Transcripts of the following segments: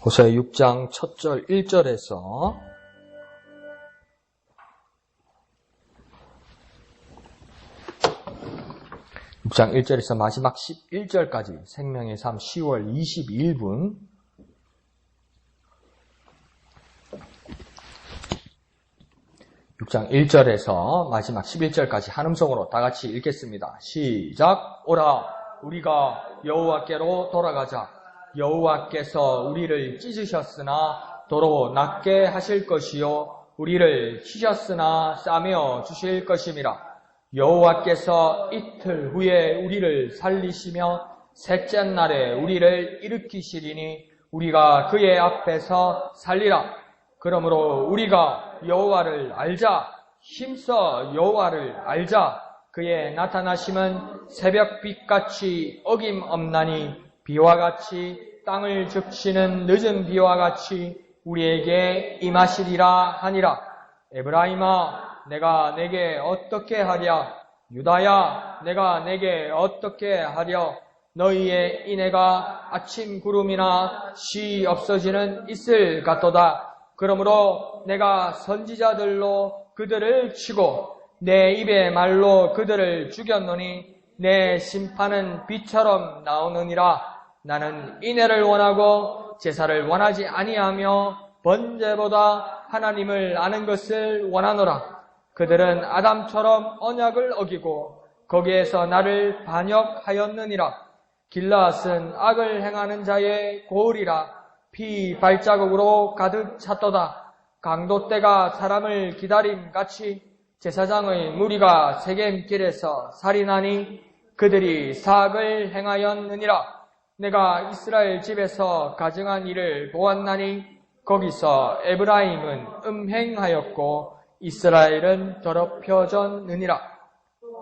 호세아 6장 첫 절 1절에서 6장 1절에서 마지막 11절까지 생명의 삶 10월 22분 6장 1절에서 마지막 11절까지 한음성으로 다 같이 읽겠습니다. 시작. 오라 우리가 여호와께로 돌아가자. 여호와께서 우리를 찢으셨으나 도로 낫게 하실 것이요 우리를 치셨으나 싸매어 주실 것임이라. 여호와께서 이틀 후에 우리를 살리시며 셋째 날에 우리를 일으키시리니 우리가 그의 앞에서 살리라. 그러므로 우리가 여호와를 알자. 힘써 여호와를 알자. 그의 나타나심은 새벽빛같이 어김없나니 비와 같이 땅을 적시는 늦은 비와 같이 우리에게 임하시리라 하니라. 에브라임아 내가 내게 어떻게 하랴. 유다야 내가 내게 어떻게 하랴. 너희의 인애가 아침 구름이나 쉬 없어지는 이슬 같도다. 그러므로 내가 선지자들로 그들을 치고 내 입의 말로 그들을 죽였노니 내 심판은 비처럼 나오느니라. 나는 인애를 원하고 제사를 원하지 아니하며 번제보다 하나님을 아는 것을 원하노라. 그들은 아담처럼 언약을 어기고 거기에서 나를 반역하였느니라. 길라앗은 악을 행하는 자의 고을이라. 피 발자국으로 가득 찼도다. 강도 때가 사람을 기다림같이 제사장의 무리가 세겜길에서 살인하니 그들이 사악을 행하였느니라. 내가 이스라엘 집에서 가증한 일을 보았나니 거기서 에브라임은 음행하였고 이스라엘은 더럽혀졌느니라.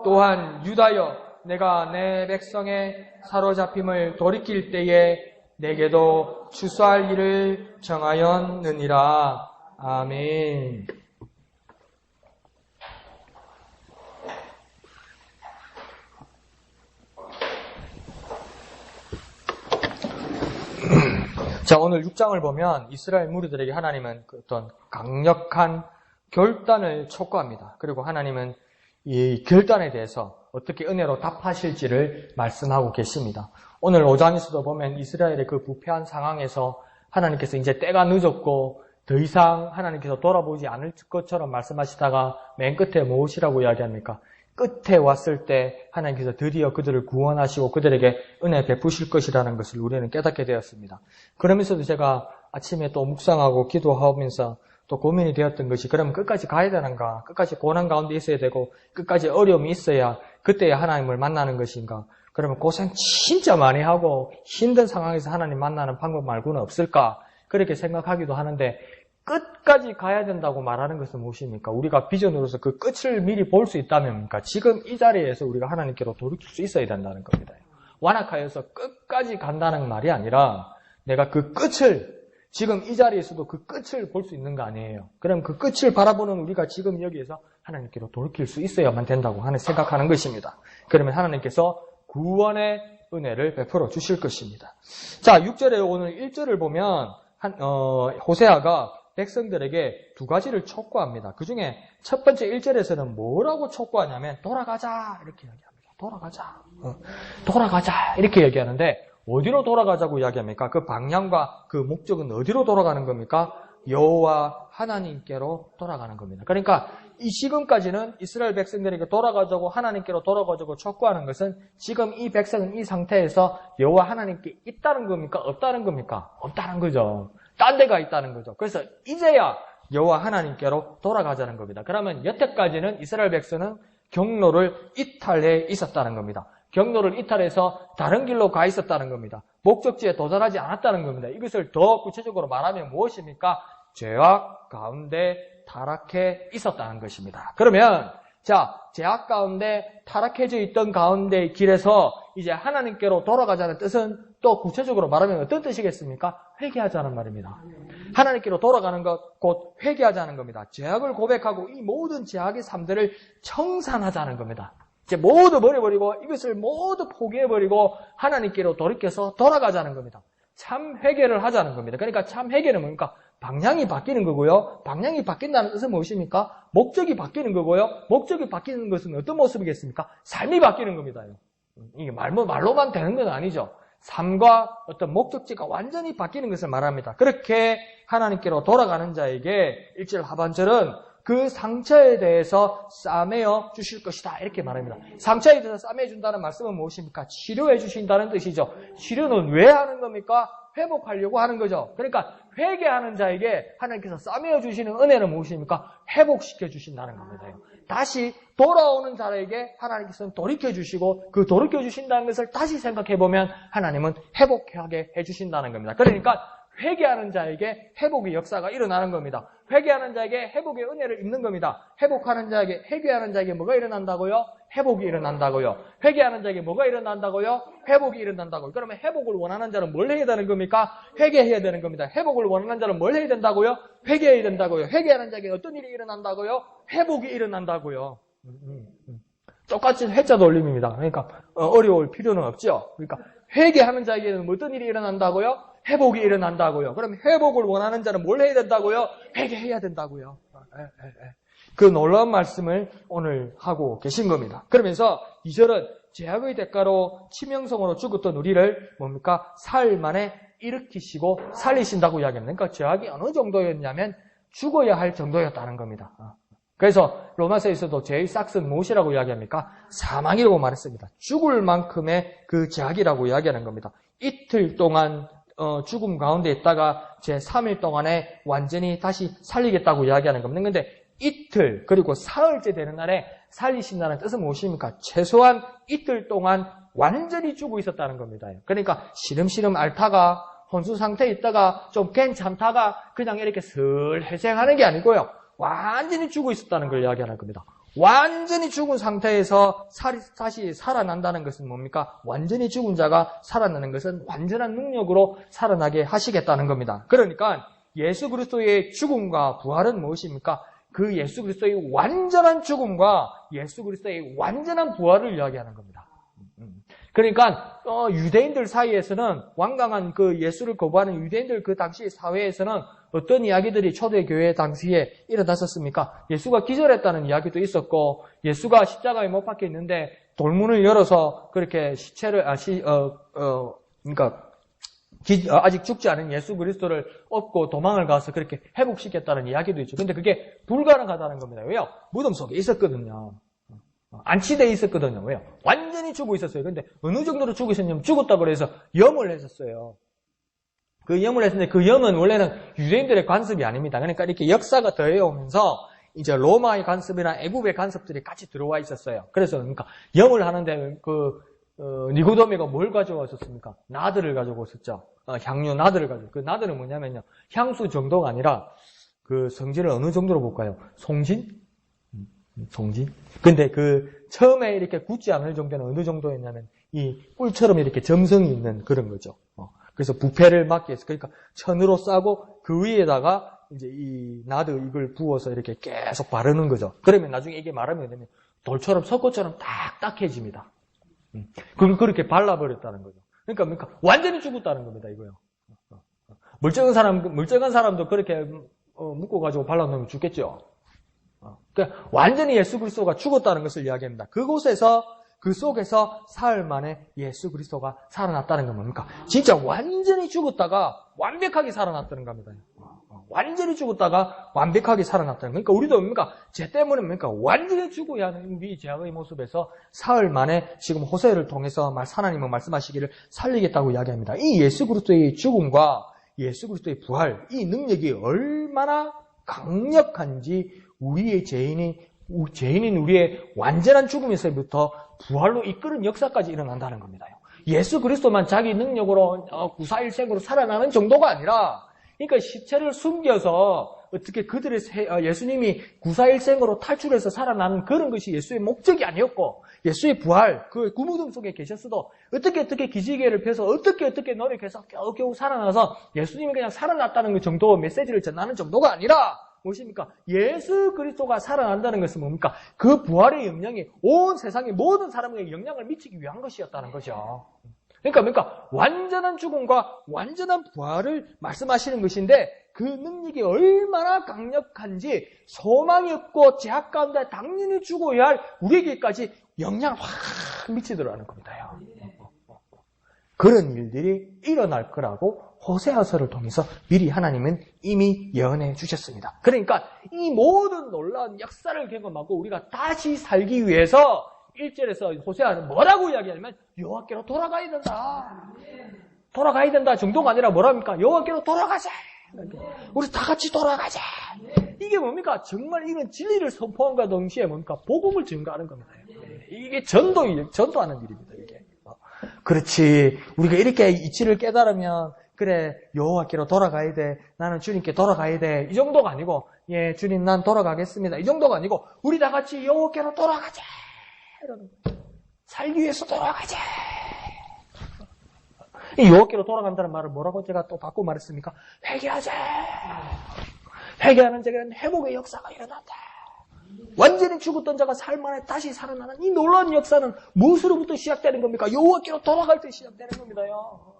또한 유다여 내가 내 백성의 사로잡힘을 돌이킬 때에 내게도 추수할 일을 정하였느니라. 아멘. 자, 오늘 6장을 보면 이스라엘 무리들에게 하나님은 어떤 강력한 결단을 촉구합니다. 그리고 하나님은 이 결단에 대해서 어떻게 은혜로 답하실지를 말씀하고 계십니다. 오늘 5장에서도 보면 이스라엘의 그 부패한 상황에서 하나님께서 이제 때가 늦었고 더 이상 하나님께서 돌아보지 않을 것처럼 말씀하시다가 맨 끝에 무엇이라고 이야기합니까? 끝에 왔을 때 하나님께서 드디어 그들을 구원하시고 그들에게 은혜 베푸실 것이라는 것을 우리는 깨닫게 되었습니다. 그러면서도 제가 아침에 또 묵상하고 기도하면서 또 고민이 되었던 것이 그러면 끝까지 가야 되는가? 끝까지 고난 가운데 있어야 되고 끝까지 어려움이 있어야 그때야 하나님을 만나는 것인가? 그러면 고생 진짜 많이 하고 힘든 상황에서 하나님 만나는 방법 말고는 없을까? 그렇게 생각하기도 하는데 끝까지 가야 된다고 말하는 것은 무엇입니까? 우리가 비전으로서 그 끝을 미리 볼 수 있다면 지금 이 자리에서 우리가 하나님께로 돌이킬 수 있어야 된다는 겁니다. 완악하여서 끝까지 간다는 말이 아니라 내가 그 끝을 지금 이 자리에서도 그 끝을 볼 수 있는 거 아니에요. 그럼 그 끝을 바라보는 우리가 지금 여기에서 하나님께로 돌이킬 수 있어야만 된다고 생각하는 것입니다. 그러면 하나님께서 구원의 은혜를 베풀어 주실 것입니다. 자, 6절에 오늘 1절을 보면 호세아가 백성들에게 두 가지를 촉구합니다. 그 중에 첫 번째 1절에서는 뭐라고 촉구하냐면 돌아가자 이렇게 얘기합니다. 돌아가자 이렇게 얘기하는데 어디로 돌아가자고 이야기합니까? 그 방향과 그 목적은 어디로 돌아가는 겁니까? 여호와 하나님께로 돌아가는 겁니다. 그러니까 이 지금까지는 이스라엘 백성들에게 돌아가자고 하나님께로 돌아가자고 촉구하는 것은 지금 이 백성은 이 상태에서 여호와 하나님께 있다는 겁니까? 없다는 겁니까? 없다는 거죠. 딴 데가 있다는 거죠. 그래서 이제야 여호와 하나님께로 돌아가자는 겁니다. 그러면 여태까지는 이스라엘 백성은 경로를 이탈해 있었다는 겁니다. 경로를 이탈해서 다른 길로 가 있었다는 겁니다. 목적지에 도달하지 않았다는 겁니다. 이것을 더 구체적으로 말하면 무엇입니까? 죄악 가운데 타락해 있었다는 것입니다. 그러면 죄악 가운데 타락해져 있던 가운데 길에서 이제 하나님께로 돌아가자는 뜻은 또 구체적으로 말하면 어떤 뜻이겠습니까? 회개하자는 말입니다. 하나님께로 돌아가는 것, 곧 회개하자는 겁니다. 죄악을 고백하고 이 모든 죄악의 삶들을 청산하자는 겁니다. 이제 모두 버려버리고 이것을 모두 포기해버리고 하나님께로 돌이켜서 돌아가자는 겁니다. 참 회개를 하자는 겁니다. 그러니까 참 회개는 뭡니까? 방향이 바뀌는 거고요. 방향이 바뀐다는 뜻은 무엇입니까? 목적이 바뀌는 거고요. 목적이 바뀌는 것은 어떤 모습이겠습니까? 삶이 바뀌는 겁니다. 이게 말로만 되는 건 아니죠. 삶과 어떤 목적지가 완전히 바뀌는 것을 말합니다. 그렇게 하나님께로 돌아가는 자에게 1절 하반절은 그 상처에 대해서 싸매어 주실 것이다 이렇게 말합니다. 상처에 대해서 싸매어 준다는 말씀은 무엇입니까? 치료해 주신다는 뜻이죠. 치료는 왜 하는 겁니까? 회복하려고 하는 거죠. 그러니까 회개하는 자에게 하나님께서 싸매어 주시는 은혜는 무엇입니까? 회복시켜 주신다는 겁니다. 다시 돌아오는 자에게 하나님께서는 돌이켜 주시고 그 돌이켜 주신다는 것을 다시 생각해 보면 하나님은 회복하게 해 주신다는 겁니다. 그러니까 회개하는 자에게 회복의 역사가 일어나는 겁니다. 회개하는 자에게 회복의 은혜를 입는 겁니다. 회개하는 자에게 뭐가 일어난다고요? 회복이 일어난다고요. 회개하는 자에게 뭐가 일어난다고요? 회복이 일어난다고요. 그러면 회복을 원하는 자는 뭘 해야 되는 겁니까? 회개해야 되는 겁니다. 회복을 원하는 자는 뭘 해야 된다고요? 회개해야 된다고요. 회개하는 자에게 어떤 일이 일어난다고요? 회복이 일어난다고요. 똑같이 회자 돌림입니다. 그러니까 어려울 필요는 없죠. 그러니까 회개하는 자에게는 어떤 일이 일어난다고요? 회복이 일어난다고요. 그럼 회복을 원하는 자는 뭘 해야 된다고요? 회개해야 된다고요. 그 놀라운 말씀을 오늘 하고 계신 겁니다. 그러면서 2절은 죄악의 대가로 치명성으로 죽었던 우리를 뭡니까? 사흘 만에 일으키시고 살리신다고 이야기합니다. 그러니까 죄악이 어느 정도였냐면 죽어야 할 정도였다는 겁니다. 그래서 로마서에서도 죄의 싹은 무엇이라고 이야기합니까? 사망이라고 말했습니다. 죽을 만큼의 그 죄악이라고 이야기하는 겁니다. 이틀 동안 죽음 가운데 있다가 제 3일 동안에 완전히 다시 살리겠다고 이야기하는 겁니다. 그런데 이틀 그리고 사흘째 되는 날에 살리신다는 뜻은 무엇입니까? 최소한 이틀 동안 완전히 죽어 있었다는 겁니다. 그러니까 시름시름 앓다가 혼수 상태에 있다가 좀 괜찮다가 그냥 이렇게 슬 회생하는 게 아니고요. 완전히 죽어 있었다는 걸 이야기하는 겁니다. 완전히 죽은 상태에서 다시 살아난다는 것은 뭡니까? 완전히 죽은 자가 살아나는 것은 완전한 능력으로 살아나게 하시겠다는 겁니다. 그러니까 예수 그리스도의 죽음과 부활은 무엇입니까? 그 예수 그리스도의 완전한 죽음과 예수 그리스도의 완전한 부활을 이야기하는 겁니다. 그러니까 유대인들 사이에서는 완강한 그 예수를 거부하는 유대인들 그 당시 사회에서는 어떤 이야기들이 초대교회 당시에 일어났었습니까? 예수가 기절했다는 이야기도 있었고 예수가 십자가에 못 박혀 있는데 돌문을 열어서 그렇게 시체를 그러니까 아직 죽지 않은 예수 그리스도를 업고 도망을 가서 그렇게 회복시켰다는 이야기도 있죠. 근데 그게 불가능하다는 겁니다. 왜요? 무덤 속에 있었거든요. 안치대에 있었거든요. 왜요? 완전히 죽어 있었어요. 근데 어느 정도로 죽어 있었냐면 죽었다고 그래서 염을 했었어요. 그 염을 했는데 그 염은 원래는 유대인들의 관습이 아닙니다. 그러니까 이렇게 역사가 더해오면서 이제 로마의 관습이나 애굽의 관습들이 같이 들어와 있었어요. 그래서 그러니까 염을 하는데 니고데모가 뭘 가져왔었습니까? 나들을 가져왔었죠. 향유 나들을 그 나들은 뭐냐면요. 향수 정도가 아니라 그 성질을 어느 정도로 볼까요? 송진? 근데 처음에 이렇게 굳지 않을 정도는 어느 정도였냐면 이 꿀처럼 이렇게 점성이 있는 그런 거죠. 그래서 부패를 막기 위해서 그러니까 천으로 싸고 그 위에다가 이제 이 나드 이걸 부어서 이렇게 계속 바르는 거죠. 그러면 나중에 이게 말하면 되면 돌처럼 석고처럼 딱딱해집니다. 그걸 그렇게 발라버렸다는 거죠. 그러니까 완전히 죽었다는 겁니다, 이거요. 멀쩡한 사람도 그렇게 묶어가지고 발라놓으면 죽겠죠. 그러니까 완전히 예수 그리스도가 죽었다는 것을 이야기합니다. 그 속에서 사흘 만에 예수 그리스도가 살아났다는 건 뭡니까? 진짜 완전히 죽었다가 완벽하게 살아났다는 겁니다. 완전히 죽었다가 완벽하게 살아났다는 거. 그러니까 우리도 뭡니까? 죄 때문에 뭡니까? 완전히 죽어야 하는 우리 죄악의 모습에서 사흘 만에 지금 호세를 통해서 하나님은 말씀하시기를 살리겠다고 이야기합니다. 이 예수 그리스도의 죽음과 예수 그리스도의 부활, 이 능력이 얼마나 강력한지 우리의 죄인인 우리의 완전한 죽음에서부터 부활로 이끄는 역사까지 일어난다는 겁니다. 예수 그리스도만 자기 능력으로 구사일생으로 살아나는 정도가 아니라 그러니까 시체를 숨겨서 어떻게 예수님이 구사일생으로 탈출해서 살아나는 그런 것이 예수의 목적이 아니었고 예수의 부활, 그 구무덤 속에 계셨어도 어떻게 기지개를 펴서 어떻게 노력해서 겨우겨우 살아나서 예수님이 그냥 살아났다는 그 정도 메시지를 전하는 정도가 아니라 무엇입니까? 예수 그리스도가 살아난다는 것은 뭡니까? 그 부활의 영향이 온 세상의 모든 사람에게 영향을 미치기 위한 것이었다는 거죠. 그러니까 완전한 죽음과 완전한 부활을 말씀하시는 것인데 그 능력이 얼마나 강력한지 소망이 없고 제약 가운데 당연히 죽어야 할 우리에게까지 영향을 확 미치더라는 겁니다요. 그런 일들이 일어날 거라고 호세아서를 통해서 미리 하나님은 이미 예언해 주셨습니다. 그러니까 이 모든 놀라운 역사를 경험하고 우리가 다시 살기 위해서 1절에서 호세아는 뭐라고 이야기하냐면 여호와께로 돌아가야 된다. 돌아가야 된다 정도가 아니라 뭐랍니까? 여호와께로 돌아가자. 우리 다 같이 돌아가자. 이게 뭡니까? 정말 이건 진리를 선포함과 동시에 뭡니까? 복음을 증거하는 겁니다. 이게 전도하는 일입니다. 이게. 그렇지. 우리가 이렇게 이치를 깨달으면 그래 여호와께로 돌아가야 돼. 나는 주님께 돌아가야 돼. 이 정도가 아니고 예 주님 난 돌아가겠습니다. 이 정도가 아니고 우리 다 같이 여호와께로 돌아가자. 살기 위해서 돌아가자. 이 여호와께로 돌아간다는 말을 뭐라고 제가 또 바꾸고 말했습니까? 회개하자. 회개하는 자에게는 회복의 역사가 일어난다. 완전히 죽었던 자가 살만해 다시 살아나는 이 놀라운 역사는 무엇으로부터 시작되는 겁니까? 여호와께로 돌아갈 때 시작되는 겁니다요.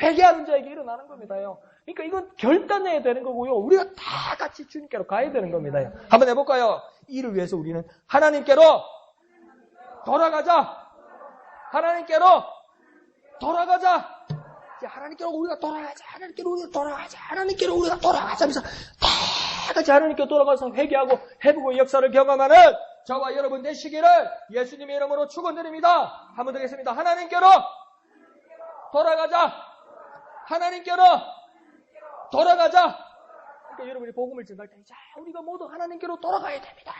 회개하는 자에게 일어나는 겁니다요. 그러니까 이건 결단해야 되는 거고요. 우리가 다 같이 주님께로 가야 되는 겁니다요. 한번 해볼까요? 이를 위해서 우리는 하나님께로 돌아가자. 하나님께로 돌아가자. 하나님께로 우리가 돌아가자. 하나님께로 우리가 돌아가자. 하나님께로 우리가 돌아가자. 하면서 다 같이 하나님께로 돌아가서 회개하고 회복의 역사를 경험하는 저와 여러분 되시기를 예수님의 이름으로 축원드립니다. 한번 더 하겠습니다. 하나님께로 돌아가자. 하나님께로 돌아가자. 그러니까 여러분이 복음을 전할 때, 자, 우리가 모두 하나님께로 돌아가야 됩니다.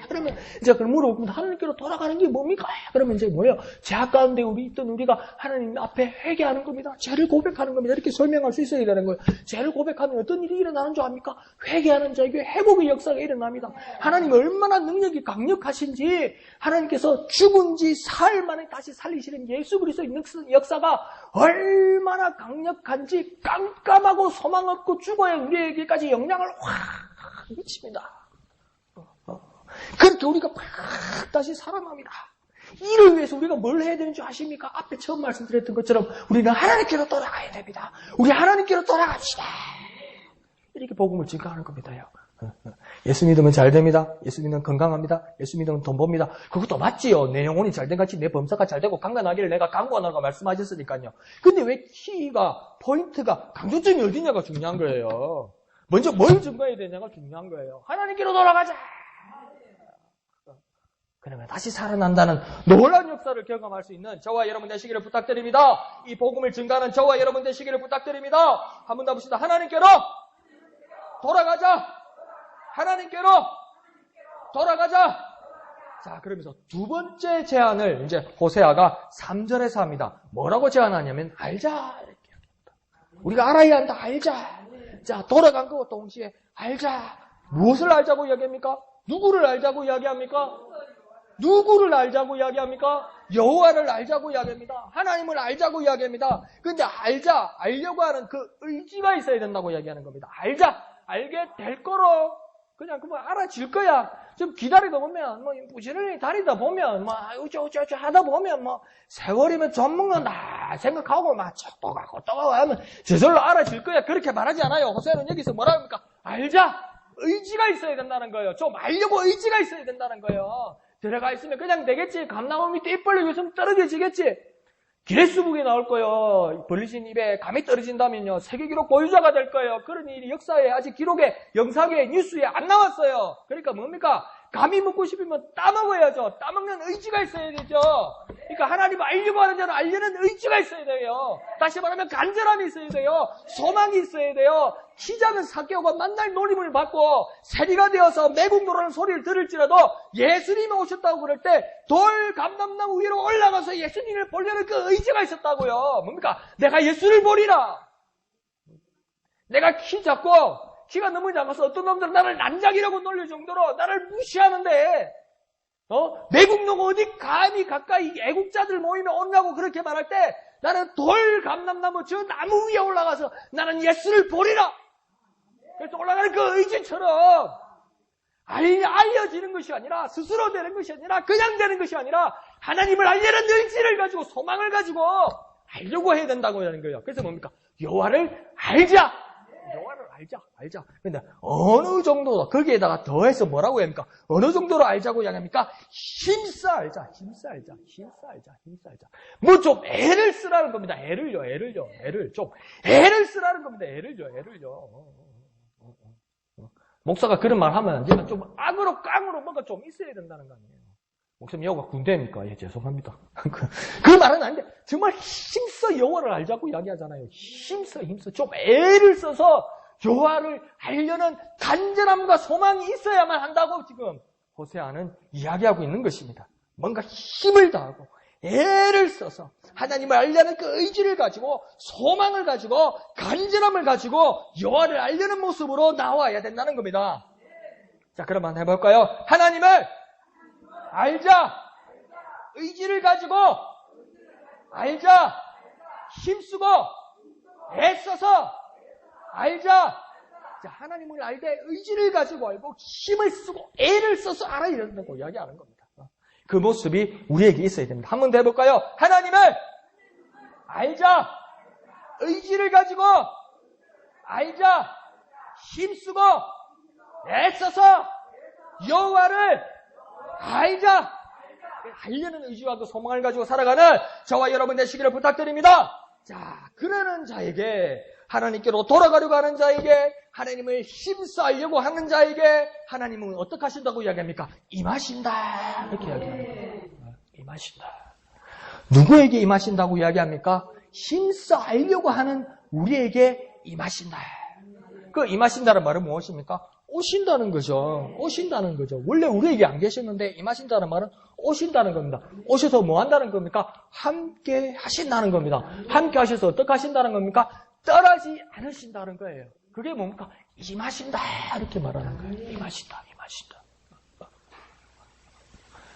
그러면 이제 그걸 물어보면 하나님께로 돌아가는 게 뭡니까? 그러면 이제 뭐예요? 죄악 가운데 있던 우리가 하나님 앞에 회개하는 겁니다. 죄를 고백하는 겁니다. 이렇게 설명할 수 있어야 되는 거예요. 죄를 고백하면 어떤 일이 일어나는 줄 압니까? 회개하는 자에게 회복의 역사가 일어납니다. 하나님이 얼마나 능력이 강력하신지 하나님께서 죽은 지 사흘 만에 다시 살리시는 예수 그리스도의 역사가 얼마나 강력한지 깜깜하고 소망 없고 죽어야 우리에게까지 영향을 확 미칩니다. 그렇게 우리가 확 다시 살아납니다. 이를 위해서 우리가 뭘 해야 되는지 아십니까? 앞에 처음 말씀드렸던 것처럼 우리는 하나님께로 돌아가야 됩니다. 우리 하나님께로 돌아갑시다. 이렇게 복음을 증거하는 겁니다요. 예수 믿으면 잘 됩니다. 예수 믿으면 건강합니다. 예수 믿으면 돈 법니다. 그것도 맞지요. 내 영혼이 잘된 같이 내 범사가 잘되고 강건하기를 내가 강구하노라고 말씀하셨으니까요. 근데 왜 키가 포인트가 강조점이 어디냐가 중요한 거예요. 먼저 뭘 증거해야 되냐가 중요한 거예요. 하나님께로 돌아가자. 그러면 다시 살아난다는 놀라운 역사를 경험할 수 있는 저와 여러분 되시기를 부탁드립니다. 이 복음을 증거하는 저와 여러분 되시기를 부탁드립니다. 한 번 더 봅시다. 하나님께로 돌아가자. 하나님께로 돌아가자. 자, 그러면서 두 번째 제안을 이제 호세아가 3절에서 합니다. 뭐라고 제안하냐면 알자. 이렇게 합니다. 우리가 알아야 한다. 알자. 자, 돌아간 것과 동시에 알자. 무엇을 알자고 이야기합니까? 누구를 알자고 이야기합니까? 누구를 알자고 이야기합니까? 여호와를 알자고 이야기합니다. 하나님을 알자고 이야기합니다. 그런데 알려고 하는 그 의지가 있어야 된다고 이야기하는 겁니다. 알게 될 거로 그냥 알아질 거야. 좀 기다리다 보면 부지런히 다니다 보면 어쩌 하다 보면 세월이면 좀 먹는다 생각하고 또 가고 하면 저절로 알아질 거야. 그렇게 말하지 않아요. 호세아는 여기서 뭐라 합니까? 알자. 의지가 있어야 된다는 거예요. 좀 알려고 의지가 있어야 된다는 거예요. 들어가 있으면 그냥 되겠지. 감나무 밑에 입 벌리고 있으면 떨어지겠지. 기네스북에 나올 거예요. 벌리신 입에 감이 떨어진다면요. 세계 기록 보유자가 될 거예요. 그런 일이 역사에 아직 기록에 영상에 뉴스에 안 나왔어요. 그러니까 뭡니까? 감이 먹고 싶으면 따먹어야죠. 따먹는 의지가 있어야 되죠. 그러니까 하나님 알려고 하는 자는 알려는 의지가 있어야 돼요. 다시 말하면 간절함이 있어야 돼요. 소망이 있어야 돼요. 키 작은 사개오가 만날 노림을 받고 세리가 되어서 매국노라는 소리를 들을지라도 예수님이 오셨다고 그럴 때 돌 감람나무 위로 올라가서 예수님을 보려는 그 의지가 있었다고요. 뭡니까? 내가 예수를 보리라. 내가 키 작고 키가 너무 작아서 어떤 놈들은 나를 난장이라고 놀릴 정도로 나를 무시하는데 매국노가 어디 감히 가까이 애국자들 모임에 온다고 그렇게 말할 때 나는 돌 감람나무 저 나무 위에 올라가서 나는 예수를 보리라. 그래서 올라가는 그 의지처럼 알려지는 것이 아니라 스스로 되는 것이 아니라 그냥 되는 것이 아니라 하나님을 알려는 의지를 가지고 소망을 가지고 알려고 해야 된다고 하는 거예요. 그래서 뭡니까? 여호와를 알자. 여호와를 알자. 근데 어느 정도로 거기에다가 더해서 뭐라고 합니까? 어느 정도로 알자고 이야기합니까? 힘써 알자. 뭐 좀 애를 쓰라는 겁니다. 애를 좀 애를 쓰라는 겁니다. 애를요. 목사가 그런 말 하면 안 되지만 좀 악으로 깡으로 뭔가 좀 있어야 된다는 거 아니에요. 목사님 여호가 군대입니까? 예, 죄송합니다. 그 말은 아닌데 정말 힘써 여호와를 알자고 이야기하잖아요. 힘써 좀 애를 써서 여호와를 알려는 간절함과 소망이 있어야만 한다고 지금 호세아는 이야기하고 있는 것입니다. 뭔가 힘을 다하고 애를 써서 하나님을 알려는 그 의지를 가지고 소망을 가지고 간절함을 가지고 여호와를 알려는 모습으로 나와야 된다는 겁니다. 자, 그럼 해볼까요? 하나님을 알자. 의지를 가지고 알자. 힘쓰고 애써서 알자. 자, 하나님을 알되 의지를 가지고 알고 힘을 쓰고 애를 써서 알아야 된다고 이야기하는 겁니다. 그 모습이 우리에게 있어야 됩니다. 한 번 더 해볼까요? 하나님을 알자. 의지를 가지고 알자. 힘쓰고 애써서 여호와를 알자. 알려는 의지와 그 소망을 가지고 살아가는 저와 여러분 되시기를 부탁드립니다. 자, 그러는 자에게, 하나님께로 돌아가려고 하는 자에게, 하나님을 힘써 알려고 하는 자에게 하나님은 어떻게 하신다고 이야기합니까? 임하신다. 이렇게 이야기하는 거예요. 임하신다. 누구에게 임하신다고 이야기합니까? 힘써 알려고 하는 우리에게 임하신다. 그 임하신다는 말은 무엇입니까? 오신다는 거죠. 원래 우리에게 안 계셨는데 임하신다는 말은 오신다는 겁니다. 오셔서 뭐 한다는 겁니까? 함께 하신다는 겁니다. 함께 하셔서 어떻게 하신다는 겁니까? 떠나지 않으신다는 거예요. 그게 뭡니까? 임하신다. 이렇게 말하는 거예요. 임하신다.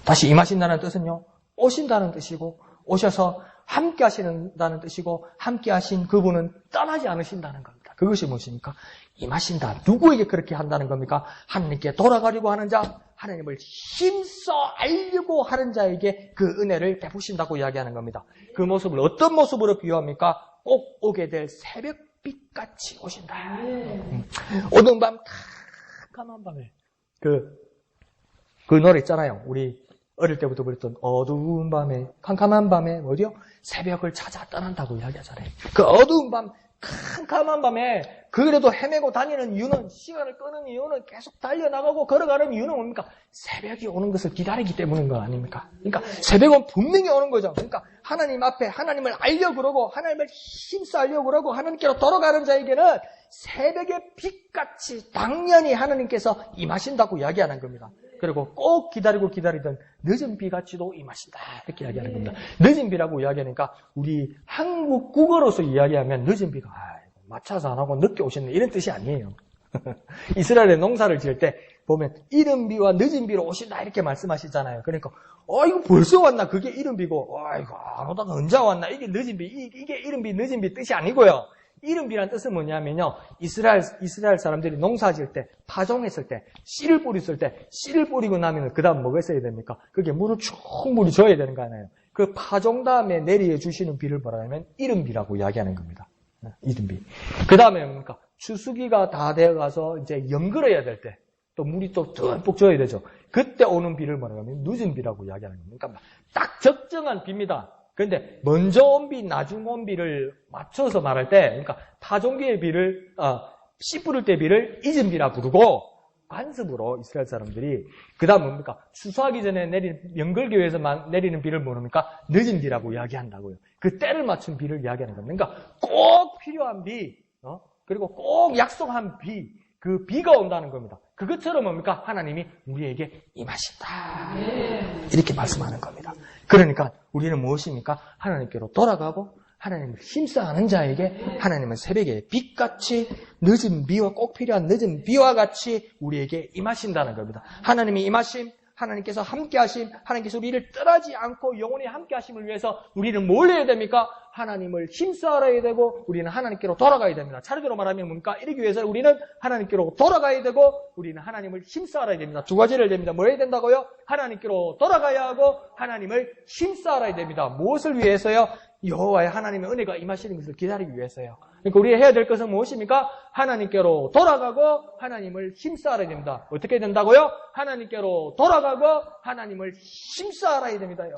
다시 임하신다는 뜻은요, 오신다는 뜻이고, 오셔서 함께 하신다는 뜻이고, 함께 하신 그분은 떠나지 않으신다는 겁니다. 그것이 무엇입니까? 임하신다. 누구에게 그렇게 한다는 겁니까? 하나님께 돌아가려고 하는 자, 하나님을 힘써 알려고 하는 자에게 그 은혜를 베푸신다고 이야기하는 겁니다. 그 모습을 어떤 모습으로 비유합니까? 꼭 오게 될 새벽빛같이 오신다. 오는 밤, 캄캄한 밤에 그 노래 있잖아요. 우리 어릴 때부터 불렀던 어두운 밤에, 캄캄한 밤에 어디요? 새벽을 찾아 떠난다고 이야기하잖아요. 그 어두운 밤, 캄캄한 밤에 그래도 헤매고 다니는 이유는, 시간을 끄는 이유는, 계속 달려나가고 걸어가는 이유는 뭡니까? 새벽이 오는 것을 기다리기 때문인 거 아닙니까? 그러니까 새벽은 분명히 오는 거죠. 그러니까 하나님 앞에 하나님을 알려고 그러고 하나님을 힘써 알려고 그러고 하나님께로 돌아가는 자에게는 새벽의 빛같이 당연히 하나님께서 임하신다고 이야기하는 겁니다. 그리고 꼭 기다리던 늦은 비같이도 임하신다. 이렇게 이야기하는 겁니다. 늦은 비라고 이야기하니까 우리 한국 국어로서 이야기하면 늦은 비가 맞춰서 안 하고 늦게 오시는 이런 뜻이 아니에요. 이스라엘의 농사를 지을 때 보면 이른 비와 늦은 비로 오신다 이렇게 말씀하시잖아요. 그러니까 이거 벌써 왔나? 그게 이른 비고 이거 안 오다가 언제 왔나? 이게 늦은 비, 이게 이른 비, 늦은 비 뜻이 아니고요. 이른 비란 뜻은 뭐냐면요, 이스라엘 사람들이 농사 지을 때, 파종했을 때, 씨를 뿌렸을 때, 씨를 뿌리고 나면 그 다음 뭐가 있어야 됩니까? 그게 물을 충분히 줘야 되는 거 아니에요. 그 파종 다음에 내려주시는 비를 뭐라 하면 이른 비라고 이야기하는 겁니다. 이른 비. 그 다음에 뭡니까? 추수기가 다 되어가서 이제 연글어야 될 때, 또 물이 또 듬뿍 줘야 되죠. 그때 오는 비를 뭐라 하면 늦은 비라고 이야기하는 겁니다. 그러니까 딱 적정한 비입니다. 그런데 먼저 온 비, 나중 온 비를 맞춰서 말할 때, 그러니까 파종기의 비를, 씨 뿌릴 때 비를 잊은 비라 부르고, 관습으로 이스라엘 사람들이, 그 다음 뭡니까? 추수하기 전에 연글교회에서 내리는 비를 뭡니까? 늦은 비라고 이야기한다고요. 그 때를 맞춘 비를 이야기하는 겁니다. 그러니까 꼭 필요한 비, 그리고 꼭 약속한 비, 그 비가 온다는 겁니다. 그것처럼 뭡니까? 하나님이 우리에게 임하신다. 이렇게 말씀하는 겁니다. 그러니까 우리는 무엇입니까? 하나님께로 돌아가고 하나님을 힘써하는 자에게 하나님은 새벽에 빛같이 늦은 비와 꼭 필요한 늦은 비와 같이 우리에게 임하신다는 겁니다. 하나님이 임하심, 하나님께서 함께하심, 하나님께서 우리를 떠나지 않고 영원히 함께하심을 위해서 우리는 뭘 해야 됩니까? 하나님을 힘써 알아야 되고 우리는 하나님께로 돌아가야 됩니다. 차례대로 말하면 뭡니까? 이러기 위해서 우리는 하나님께로 돌아가야 되고 우리는 하나님을 힘써 알아야 됩니다. 두 가지를 됩니다. 뭐 해야 된다고요? 하나님께로 돌아가야 하고 하나님을 힘써 알아야 됩니다. 무엇을 위해서요? 여호와의 하나님의 은혜가 임하시는 것을 기다리기 위해서요. 그러니까 우리가 해야 될 것은 무엇입니까? 하나님께로 돌아가고 하나님을 힘써야 됩니다. 어떻게 된다고요? 하나님께로 돌아가고 하나님을 힘써야 됩니다요.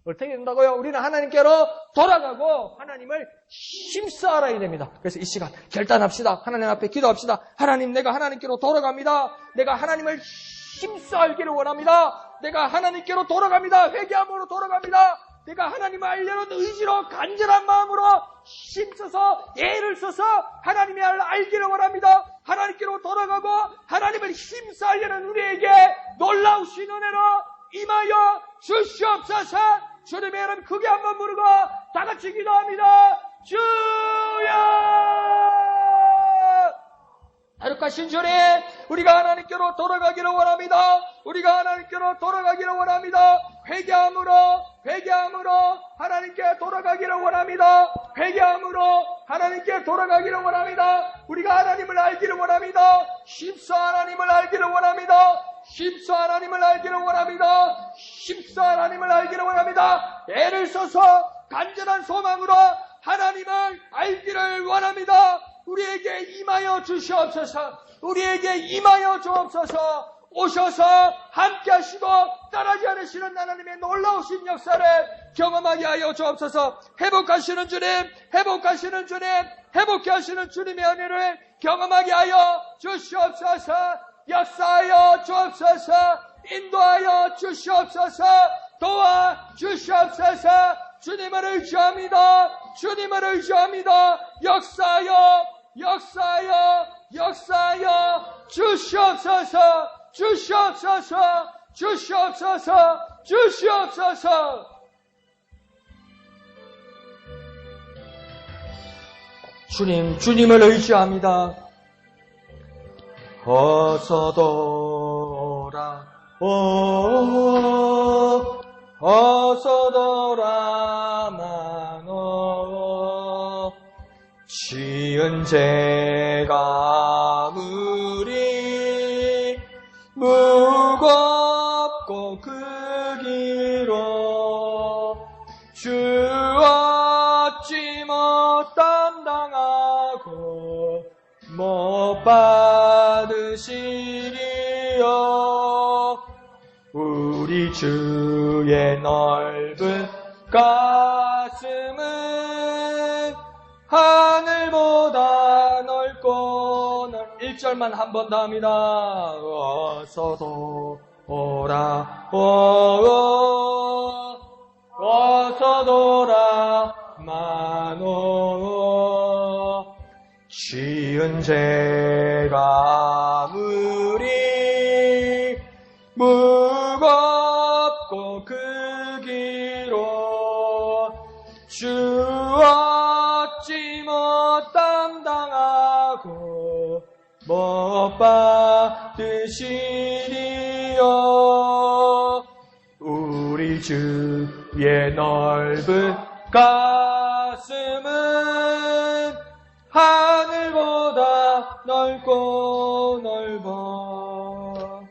어떻게 된다고요? 우리는 하나님께로 돌아가고 하나님을 힘써야 됩니다. 그래서 이 시간 결단합시다. 하나님 앞에 기도합시다. 하나님, 내가 하나님께로 돌아갑니다. 내가 하나님을 힘써 알기를 원합니다. 내가 하나님께로 돌아갑니다. 회개함으로 돌아갑니다. 내가 하나님을 알려는 의지로 간절한 마음으로 힘써서 애를 써서 하나님의 알기를 원합니다. 하나님께로 돌아가고 하나님을 힘써 알려는 우리에게 놀라우신 은혜로 임하여 주시옵소서. 주님의 이름 크게 한번 부르고 다 같이 기도합니다. 주여! 거룩하신 주님, 우리가 하나님께로 돌아가기를 원합니다. 우리가 하나님께로 돌아가기를 원합니다. 회개함으로 하나님께 돌아가기를 원합니다. 회개함으로 하나님께 돌아가기를 원합니다. 우리가 하나님을 알기를 원합니다. 힘써 하나님을 알기를 원합니다. 힘써 하나님을 알기를 원합니다. 힘써 하나님을 알기를 원합니다. 애를 써서 간절한 소망으로 하나님을 알기를 원합니다. 우리에게 임하여 주시옵소서. 우리에게 임하여 주옵소서. 오셔서 함께 하시고 떠나지 않으시는 하나님의 놀라우신 역사를 경험하게 하여 주옵소서. 회복하시는 주님, 회복하시는 주님, 회복케 하시는 주님의 은혜를 경험하게 하여 주시옵소서. 역사하여 주옵소서. 인도하여 주시옵소서. 도와 주시옵소서. 주님을 의지합니다. 주님을 의지합니다. 역사하여 주시옵소서. 주시옵소서. 주님을 의지합니다. 어서 돌아마노. 지은 죄가 무리 무겁고 크기로 주 어찌 못 담당하고 못 받으시리요. 우리 주의 넓은 가슴은 하늘보다 넓고 1절만 한 번 더 합니다. 어서 돌아마노. 지은 죄가 무리 무겁고 크기로 주 어찌 못 담당하고 못 받으시리요. 우리 주의 넓은 가슴은 하늘보다 넓고 넓어.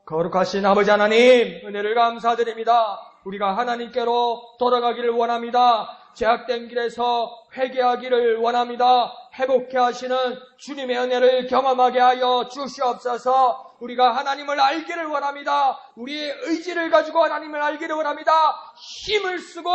거룩하신 아버지 하나님, 은혜를 감사드립니다. 우리가 하나님께로 돌아가기를 원합니다. 죄악된 길에서 회개하기를 원합니다. 회복케 하시는 주님의 은혜를 경험하게 하여 주시옵소서. 우리가 하나님을 알기를 원합니다. 우리의 의지를 가지고 하나님을 알기를 원합니다. 힘을 쓰고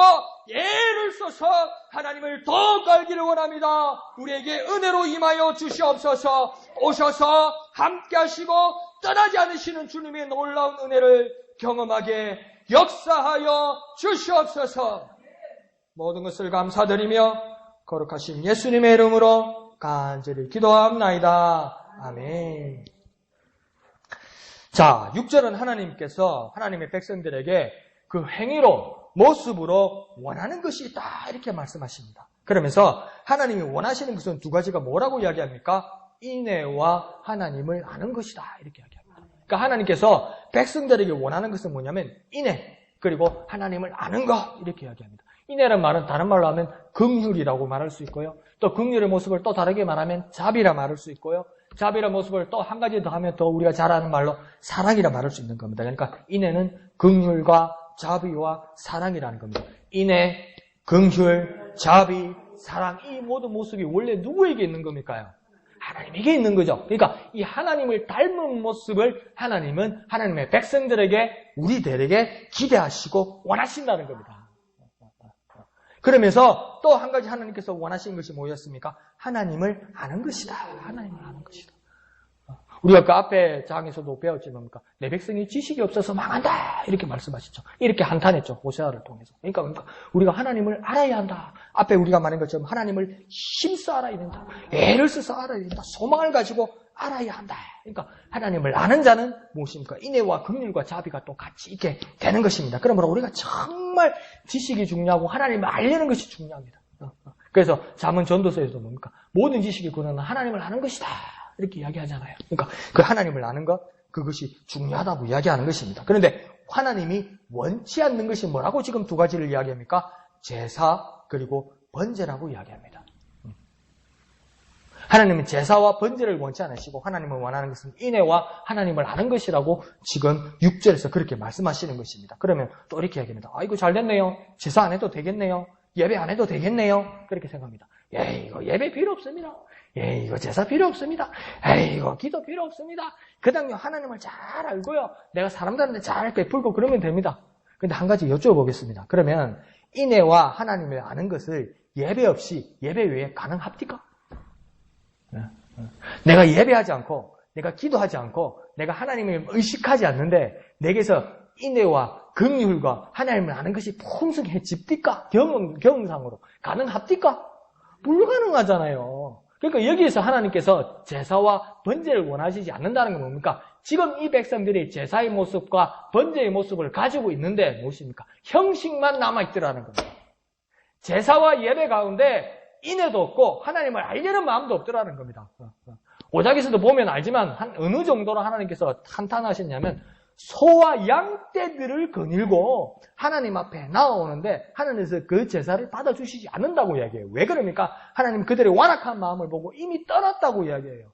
애를 써서 하나님을 더욱 알기를 원합니다. 우리에게 은혜로 임하여 주시옵소서. 오셔서 함께 하시고 떠나지 않으시는 주님의 놀라운 은혜를 경험하게 역사하여 주시옵소서. 모든 것을 감사드리며 거룩하신 예수님의 이름으로 간절히 기도합나이다. 아멘. 자, 6절은 하나님께서 하나님의 백성들에게 그 행위로, 모습으로 원하는 것이 있다 이렇게 말씀하십니다. 그러면서 하나님이 원하시는 것은 두 가지가 뭐라고 이야기합니까? 인애와 하나님을 아는 것이다 이렇게 이야기합니다. 그러니까 하나님께서 백성들에게 원하는 것은 뭐냐면 인애, 그리고 하나님을 아는 것 이렇게 이야기합니다. 인애란 말은 다른 말로 하면 긍휼이라고 말할 수 있고요. 또 긍휼의 모습을 또 다르게 말하면 자비라 말할 수 있고요. 자비의 모습을 또 한 가지 더 하면 더 우리가 잘 아는 말로 사랑이라 말할 수 있는 겁니다. 그러니까 인애는 긍휼과 자비와 사랑이라는 겁니다. 인애, 긍휼, 자비, 사랑, 이 모든 모습이 원래 누구에게 있는 겁니까요? 하나님에게 있는 거죠. 그러니까 이 하나님을 닮은 모습을 하나님은 하나님의 백성들에게, 우리들에게 기대하시고 원하신다는 겁니다. 그러면서 또 한 가지 하나님께서 원하시는 것이 뭐였습니까? 하나님을 아는 것이다. 하나님을 아는 것이다. 우리가 그 앞에 장에서도 배웠지 뭡니까? 내 백성이 지식이 없어서 망한다. 이렇게 말씀하셨죠. 이렇게 한탄했죠. 호세아를 통해서. 그러니까 우리가 하나님을 알아야 한다. 앞에 우리가 말한 것처럼 하나님을 힘써 알아야 된다. 애를 써서 알아야 된다. 소망을 가지고 알아야 한다. 그러니까 하나님을 아는 자는 무엇입니까? 인애와 긍휼과 자비가 또 같이 있게 되는 것입니다. 그러므로 우리가 정말 지식이 중요하고 하나님을 알려는 것이 중요합니다. 그래서 잠언 전도서에서도 뭡니까? 모든 지식의 근원은 하나님을 아는 것이다. 이렇게 이야기하잖아요. 그러니까 그 하나님을 아는 것, 그것이 중요하다고 이야기하는 것입니다. 그런데 하나님이 원치 않는 것이 뭐라고 지금 두 가지를 이야기합니까? 제사 그리고 번제라고 이야기합니다. 하나님은 제사와 번제를 원치 않으시고 하나님을 원하는 것은 인애와 하나님을 아는 것이라고 지금 6절에서 그렇게 말씀하시는 것입니다. 그러면 또 이렇게 이야기합니다. 이거 잘 됐네요. 제사 안 해도 되겠네요. 예배 안 해도 되겠네요. 그렇게 생각합니다. 이거 예배 필요 없습니다. 이거 제사 필요 없습니다. 이거 기도 필요 없습니다. 그다음에 하나님을 잘 알고요. 내가 사람들한테 잘 베풀고 그러면 됩니다. 근데 한 가지 여쭤보겠습니다. 그러면 인애와 하나님을 아는 것을 예배 없이, 예배 외에 가능합니까? 내가 예배하지 않고, 내가 기도하지 않고, 내가 하나님을 의식하지 않는데 내게서 인애와 긍휼과 하나님을 아는 것이 풍성해집니까? 경험상으로 가능합니까? 불가능하잖아요. 그러니까 여기에서 하나님께서 제사와 번제를 원하시지 않는다는 건 뭡니까? 지금 이 백성들이 제사의 모습과 번제의 모습을 가지고 있는데 무엇입니까? 형식만 남아있더라는 겁니다. 제사와 예배 가운데 인애도 없고 하나님을 알려는 마음도 없더라는 겁니다. 5장에서도 보면 알지만 어느 정도로 하나님께서 한탄하셨냐면 소와 양떼들을 거닐고 하나님 앞에 나오는데 하나님께서 그 제사를 받아주시지 않는다고 이야기해요. 왜 그럽니까? 하나님 그들의 완악한 마음을 보고 이미 떠났다고 이야기해요.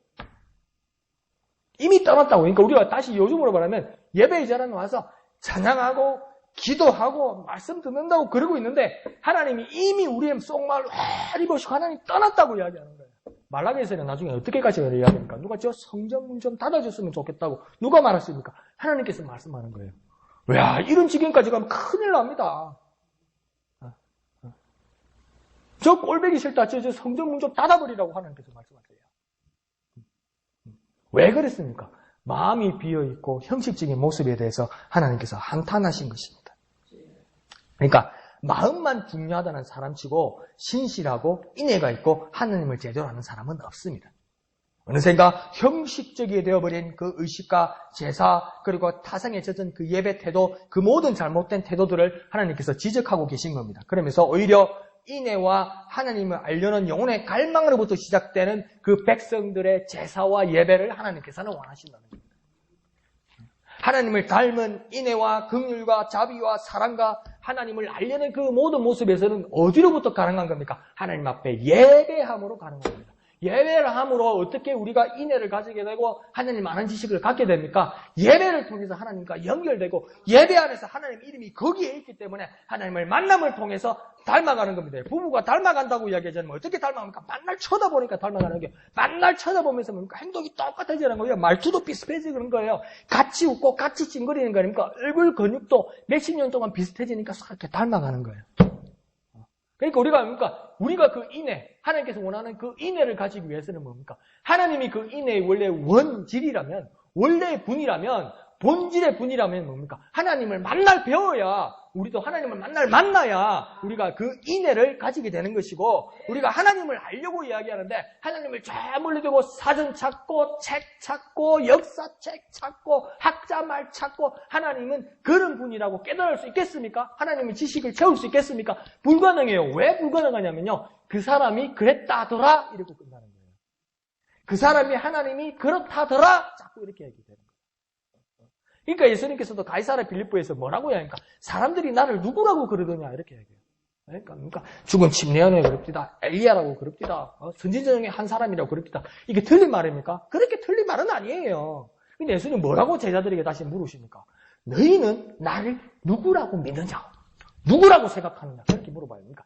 이미 떠났다고. 그러니까 우리가 다시 요즘으로 말하면 예배의 자리에 와서 찬양하고 기도하고 말씀 듣는다고 그러고 있는데 하나님이 이미 우리의 속말로 헤리 보시고 하나님 떠났다고 이야기하는 거예요. 말라기에서는 나중에 어떻게까지 이야기합니까? 누가 저 성전 좀 닫아줬으면 좋겠다고 누가 말했습니까? 하나님께서 말씀하는 거예요. 야, 이런 지경까지 가면 큰일 납니다. 저 꼴보기 싫다. 저 성전 문 좀 닫아버리라고 하나님께서 말씀하세요. 왜 그랬습니까? 마음이 비어있고 형식적인 모습에 대해서 하나님께서 한탄하신 것입니다. 그러니까 마음만 중요하다는 사람치고 신실하고 인애가 있고 하나님을 제대로 아는 사람은 없습니다. 어느샌가 형식적이 되어버린 그 의식과 제사 그리고 타성에 젖은 그 예배 태도, 그 모든 잘못된 태도들을 하나님께서 지적하고 계신 겁니다. 그러면서 오히려 인애와 하나님을 알려는 영혼의 갈망으로부터 시작되는 그 백성들의 제사와 예배를 하나님께서는 원하신다는 겁니다. 하나님을 닮은 인애와 긍휼과 자비와 사랑과 하나님을 알려는 그 모든 모습에서는 어디로부터 가능한 겁니까? 하나님 앞에 예배함으로 가능한 겁니다. 예배를 함으로 어떻게 우리가 인애를 가지게 되고 하나님 아는 지식을 갖게 됩니까? 예배를 통해서 하나님과 연결되고 예배 안에서 하나님 이름이 거기에 있기 때문에 하나님을 만남을 통해서 닮아가는 겁니다. 부부가 닮아간다고 이야기하자면 어떻게 닮아갑니까? 만날 쳐다보니까 닮아가는 거예요. 만날 쳐다보면서 뭡니까? 행동이 똑같아지는 거예요. 말투도 비슷해지는 거예요. 같이 웃고 같이 찡그리는 거니까 얼굴 근육도 몇십 년 동안 비슷해지니까 이렇게 닮아가는 거예요. 그러니까 우리가 그 인애, 하나님께서 원하는 그 인애를 가지기 위해서는 뭡니까? 하나님이 그 인애의 원래 원질이라면, 원래의 분이라면, 본질의 분이라면 뭡니까? 하나님을 만날 배워야, 우리도 하나님을 만나야 우리가 그 인애를 가지게 되는 것이고, 우리가 하나님을 알려고 이야기하는데, 하나님을 저 멀리 두고 사전 찾고, 책 찾고, 역사책 찾고, 학자 말 찾고, 하나님은 그런 분이라고 깨달을 수 있겠습니까? 하나님의 지식을 채울 수 있겠습니까? 불가능해요. 왜 불가능하냐면요. 그 사람이 그랬다더라 이러고 끝나는 거예요. 그 사람이 하나님이 그렇다더라 자꾸 이렇게 얘기되는 거예요. 그러니까 예수님께서도 가이사랴 빌립보에서 뭐라고 이야기합니까? 사람들이 나를 누구라고 그러더냐 이렇게 얘기해요. 그러니까 죽은 침례원에 그럽디다. 엘리야라고 그럽디다. 선지자 중에 한 사람이라고 그럽디다. 이게 틀린 말입니까? 그렇게 틀린 말은 아니에요. 근데 예수님 뭐라고 제자들에게 다시 물으십니까? 너희는 나를 누구라고 믿느냐? 누구라고 생각하느냐? 그렇게 물어봐요. 그러니까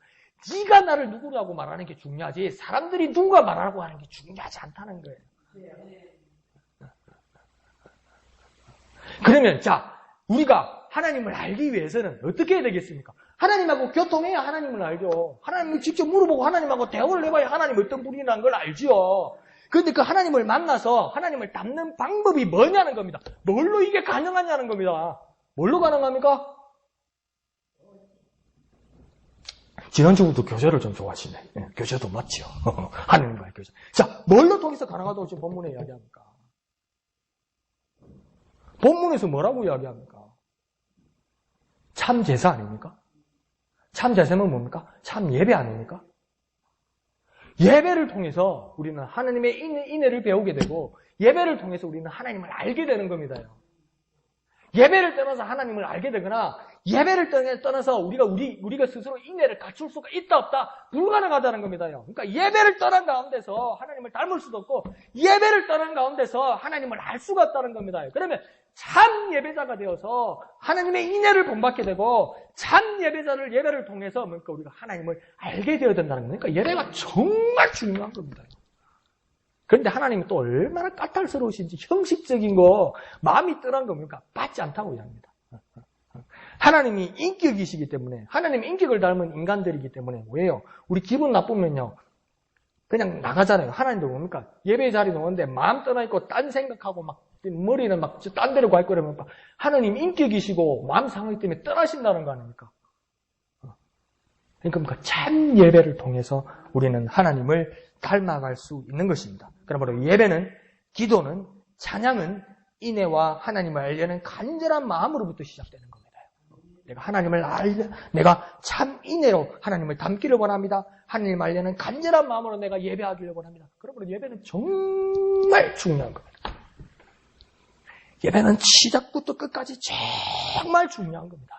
네가 나를 누구라고 말하는 게 중요하지 사람들이 누가 말하라고 하는 게 중요하지 않다는 거예요. 그러면 자 우리가 하나님을 알기 위해서는 어떻게 해야 되겠습니까? 하나님하고 교통해야 하나님을 알죠. 하나님을 직접 물어보고 하나님하고 대화를 해봐야 하나님 어떤 분이라는 걸 알죠. 그런데 그 하나님을 만나서 하나님을 닮는 방법이 뭐냐는 겁니다. 뭘로 이게 가능하냐는 겁니다. 뭘로 가능합니까? 지난주부터 교제를 좀 좋아하시네. 네, 교제도 맞죠. 하나님과의 교제. 자, 뭘로 통해서 가능하다고 지금 본문에 이야기합니까? 본문에서 뭐라고 이야기합니까? 참 제사 아닙니까? 참 제사는 뭡니까? 참 예배 아닙니까? 예배를 통해서 우리는 하나님의 인애를 배우게 되고 예배를 통해서 우리는 하나님을 알게 되는 겁니다. 예배를 떠나서 하나님을 알게 되거나 예배를 떠나서 우리가 스스로 인애를 갖출 수가 있다 없다 불가능하다는 겁니다. 그러니까 예배를 떠난 가운데서 하나님을 닮을 수도 없고 예배를 떠난 가운데서 하나님을 알 수가 없다는 겁니다. 그러면 참 예배자가 되어서 하나님의 인애를 본받게 되고 참 예배를 통해서 그러니까 우리가 하나님을 알게 되어야 된다는 겁니다. 그러니까 예배가 정말 중요한 겁니다. 그런데 하나님이 또 얼마나 까탈스러우신지 형식적인 거 마음이 떠난 겁니까? 받지 않다고 이야기합니다. 하나님이 인격이시기 때문에 하나님의 인격을 닮은 인간들이기 때문에 뭐예요? 우리 기분 나쁘면요 그냥 나가잖아요. 하나님도 뭡니까? 예배 자리 놓는데 마음 떠나 있고 딴 생각하고 막 머리는 막 딴 데로 갈 거라면 하나님 인격이시고 마음 상하기 때문에 떠나신다는 거 아닙니까? 그러니까 참 예배를 통해서 우리는 하나님을 닮아갈 수 있는 것입니다. 그러므로 예배는, 기도는, 찬양은 인애와 하나님을 알려는 간절한 마음으로부터 시작되는 겁니다. 내가 참 인애로 하나님을 닮기를 원합니다. 하나님 알려는 간절한 마음으로 내가 예배하기를 원합니다. 그러므로 예배는 정말 중요한 겁니다. 예배는 시작부터 끝까지 정말 중요한 겁니다.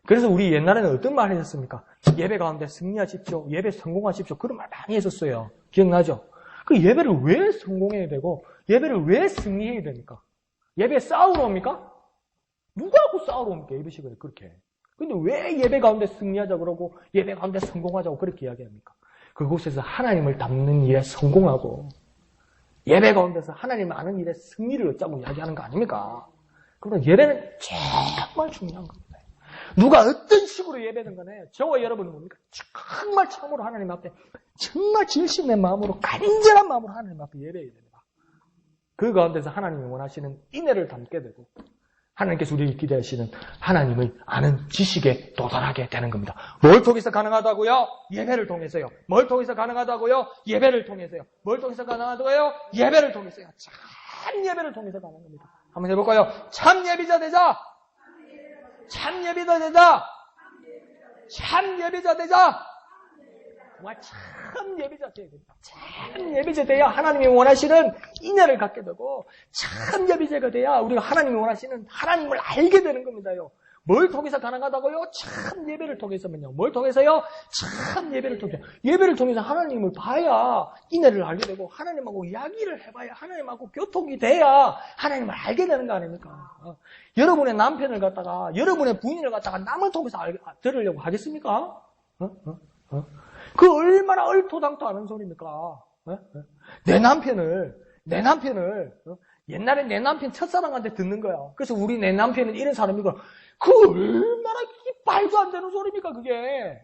그래서 우리 옛날에는 어떤 말 했었습니까? 예배 가운데 승리하십시오. 예배 성공하십시오. 그런 말 많이 했었어요. 기억나죠? 그 예배를 왜 성공해야 되고 예배를 왜 승리해야 됩니까? 예배 싸우러 옵니까? 누구하고 싸우러 옵니까? 예배식을 그렇게. 근데 왜 예배 가운데 승리하자 그러고 예배 가운데 성공하자고 그렇게 이야기합니까? 그곳에서 하나님을 닮는 일에 성공하고 예배 가운데서 하나님을 아는 일에 승리를 얻자고 이야기하는 거 아닙니까? 그러나 예배는 정말 중요한 겁니다. 누가 어떤 식으로 예배든 간에 저와 여러분은 뭡니까? 정말 참으로 하나님 앞에 정말 진심의 마음으로 간절한 마음으로 하나님 앞에 예배해야 됩니다. 그 가운데서 하나님이 원하시는 인애를 담게 되고 하나님께서 우리에게 기대하시는 하나님을 아는 지식에 도달하게 되는 겁니다. 뭘 통해서 가능하다고요? 예배를 통해서요. 뭘 통해서 가능하다고요? 예배를 통해서요. 뭘 통해서 가능하다고요? 예배를 통해서요. 참 예배를 통해서 가능한 겁니다. 한번 해볼까요? 참 예배자 되자. 참 예배자 되자. 참 예배자 되자. 정말 참 예배자 돼야 됩니다. 참 예배자 돼야 하나님이 원하시는 인애를 갖게 되고 참 예배자가 돼야 우리가 하나님이 원하시는 하나님을 알게 되는 겁니다요. 뭘 통해서 가능하다고요? 참 예배를 통해서면요. 뭘 통해서요? 참 예배를 통해서. 예배를 통해서 하나님을 봐야 인애를 알게 되고 하나님하고 이야기를 해봐야 하나님하고 교통이 돼야 하나님을 알게 되는 거 아닙니까? 여러분의 남편을 갖다가 여러분의 부인을 갖다가 남을 통해서 들으려고 하겠습니까? 그 얼마나 얼토당토 하는 소리입니까? 내 남편을 옛날에 내 남편 첫사랑한테 듣는 거야. 그래서 내 남편은 이런 사람이고 그 얼마나 말도 안 되는 소리입니까 그게.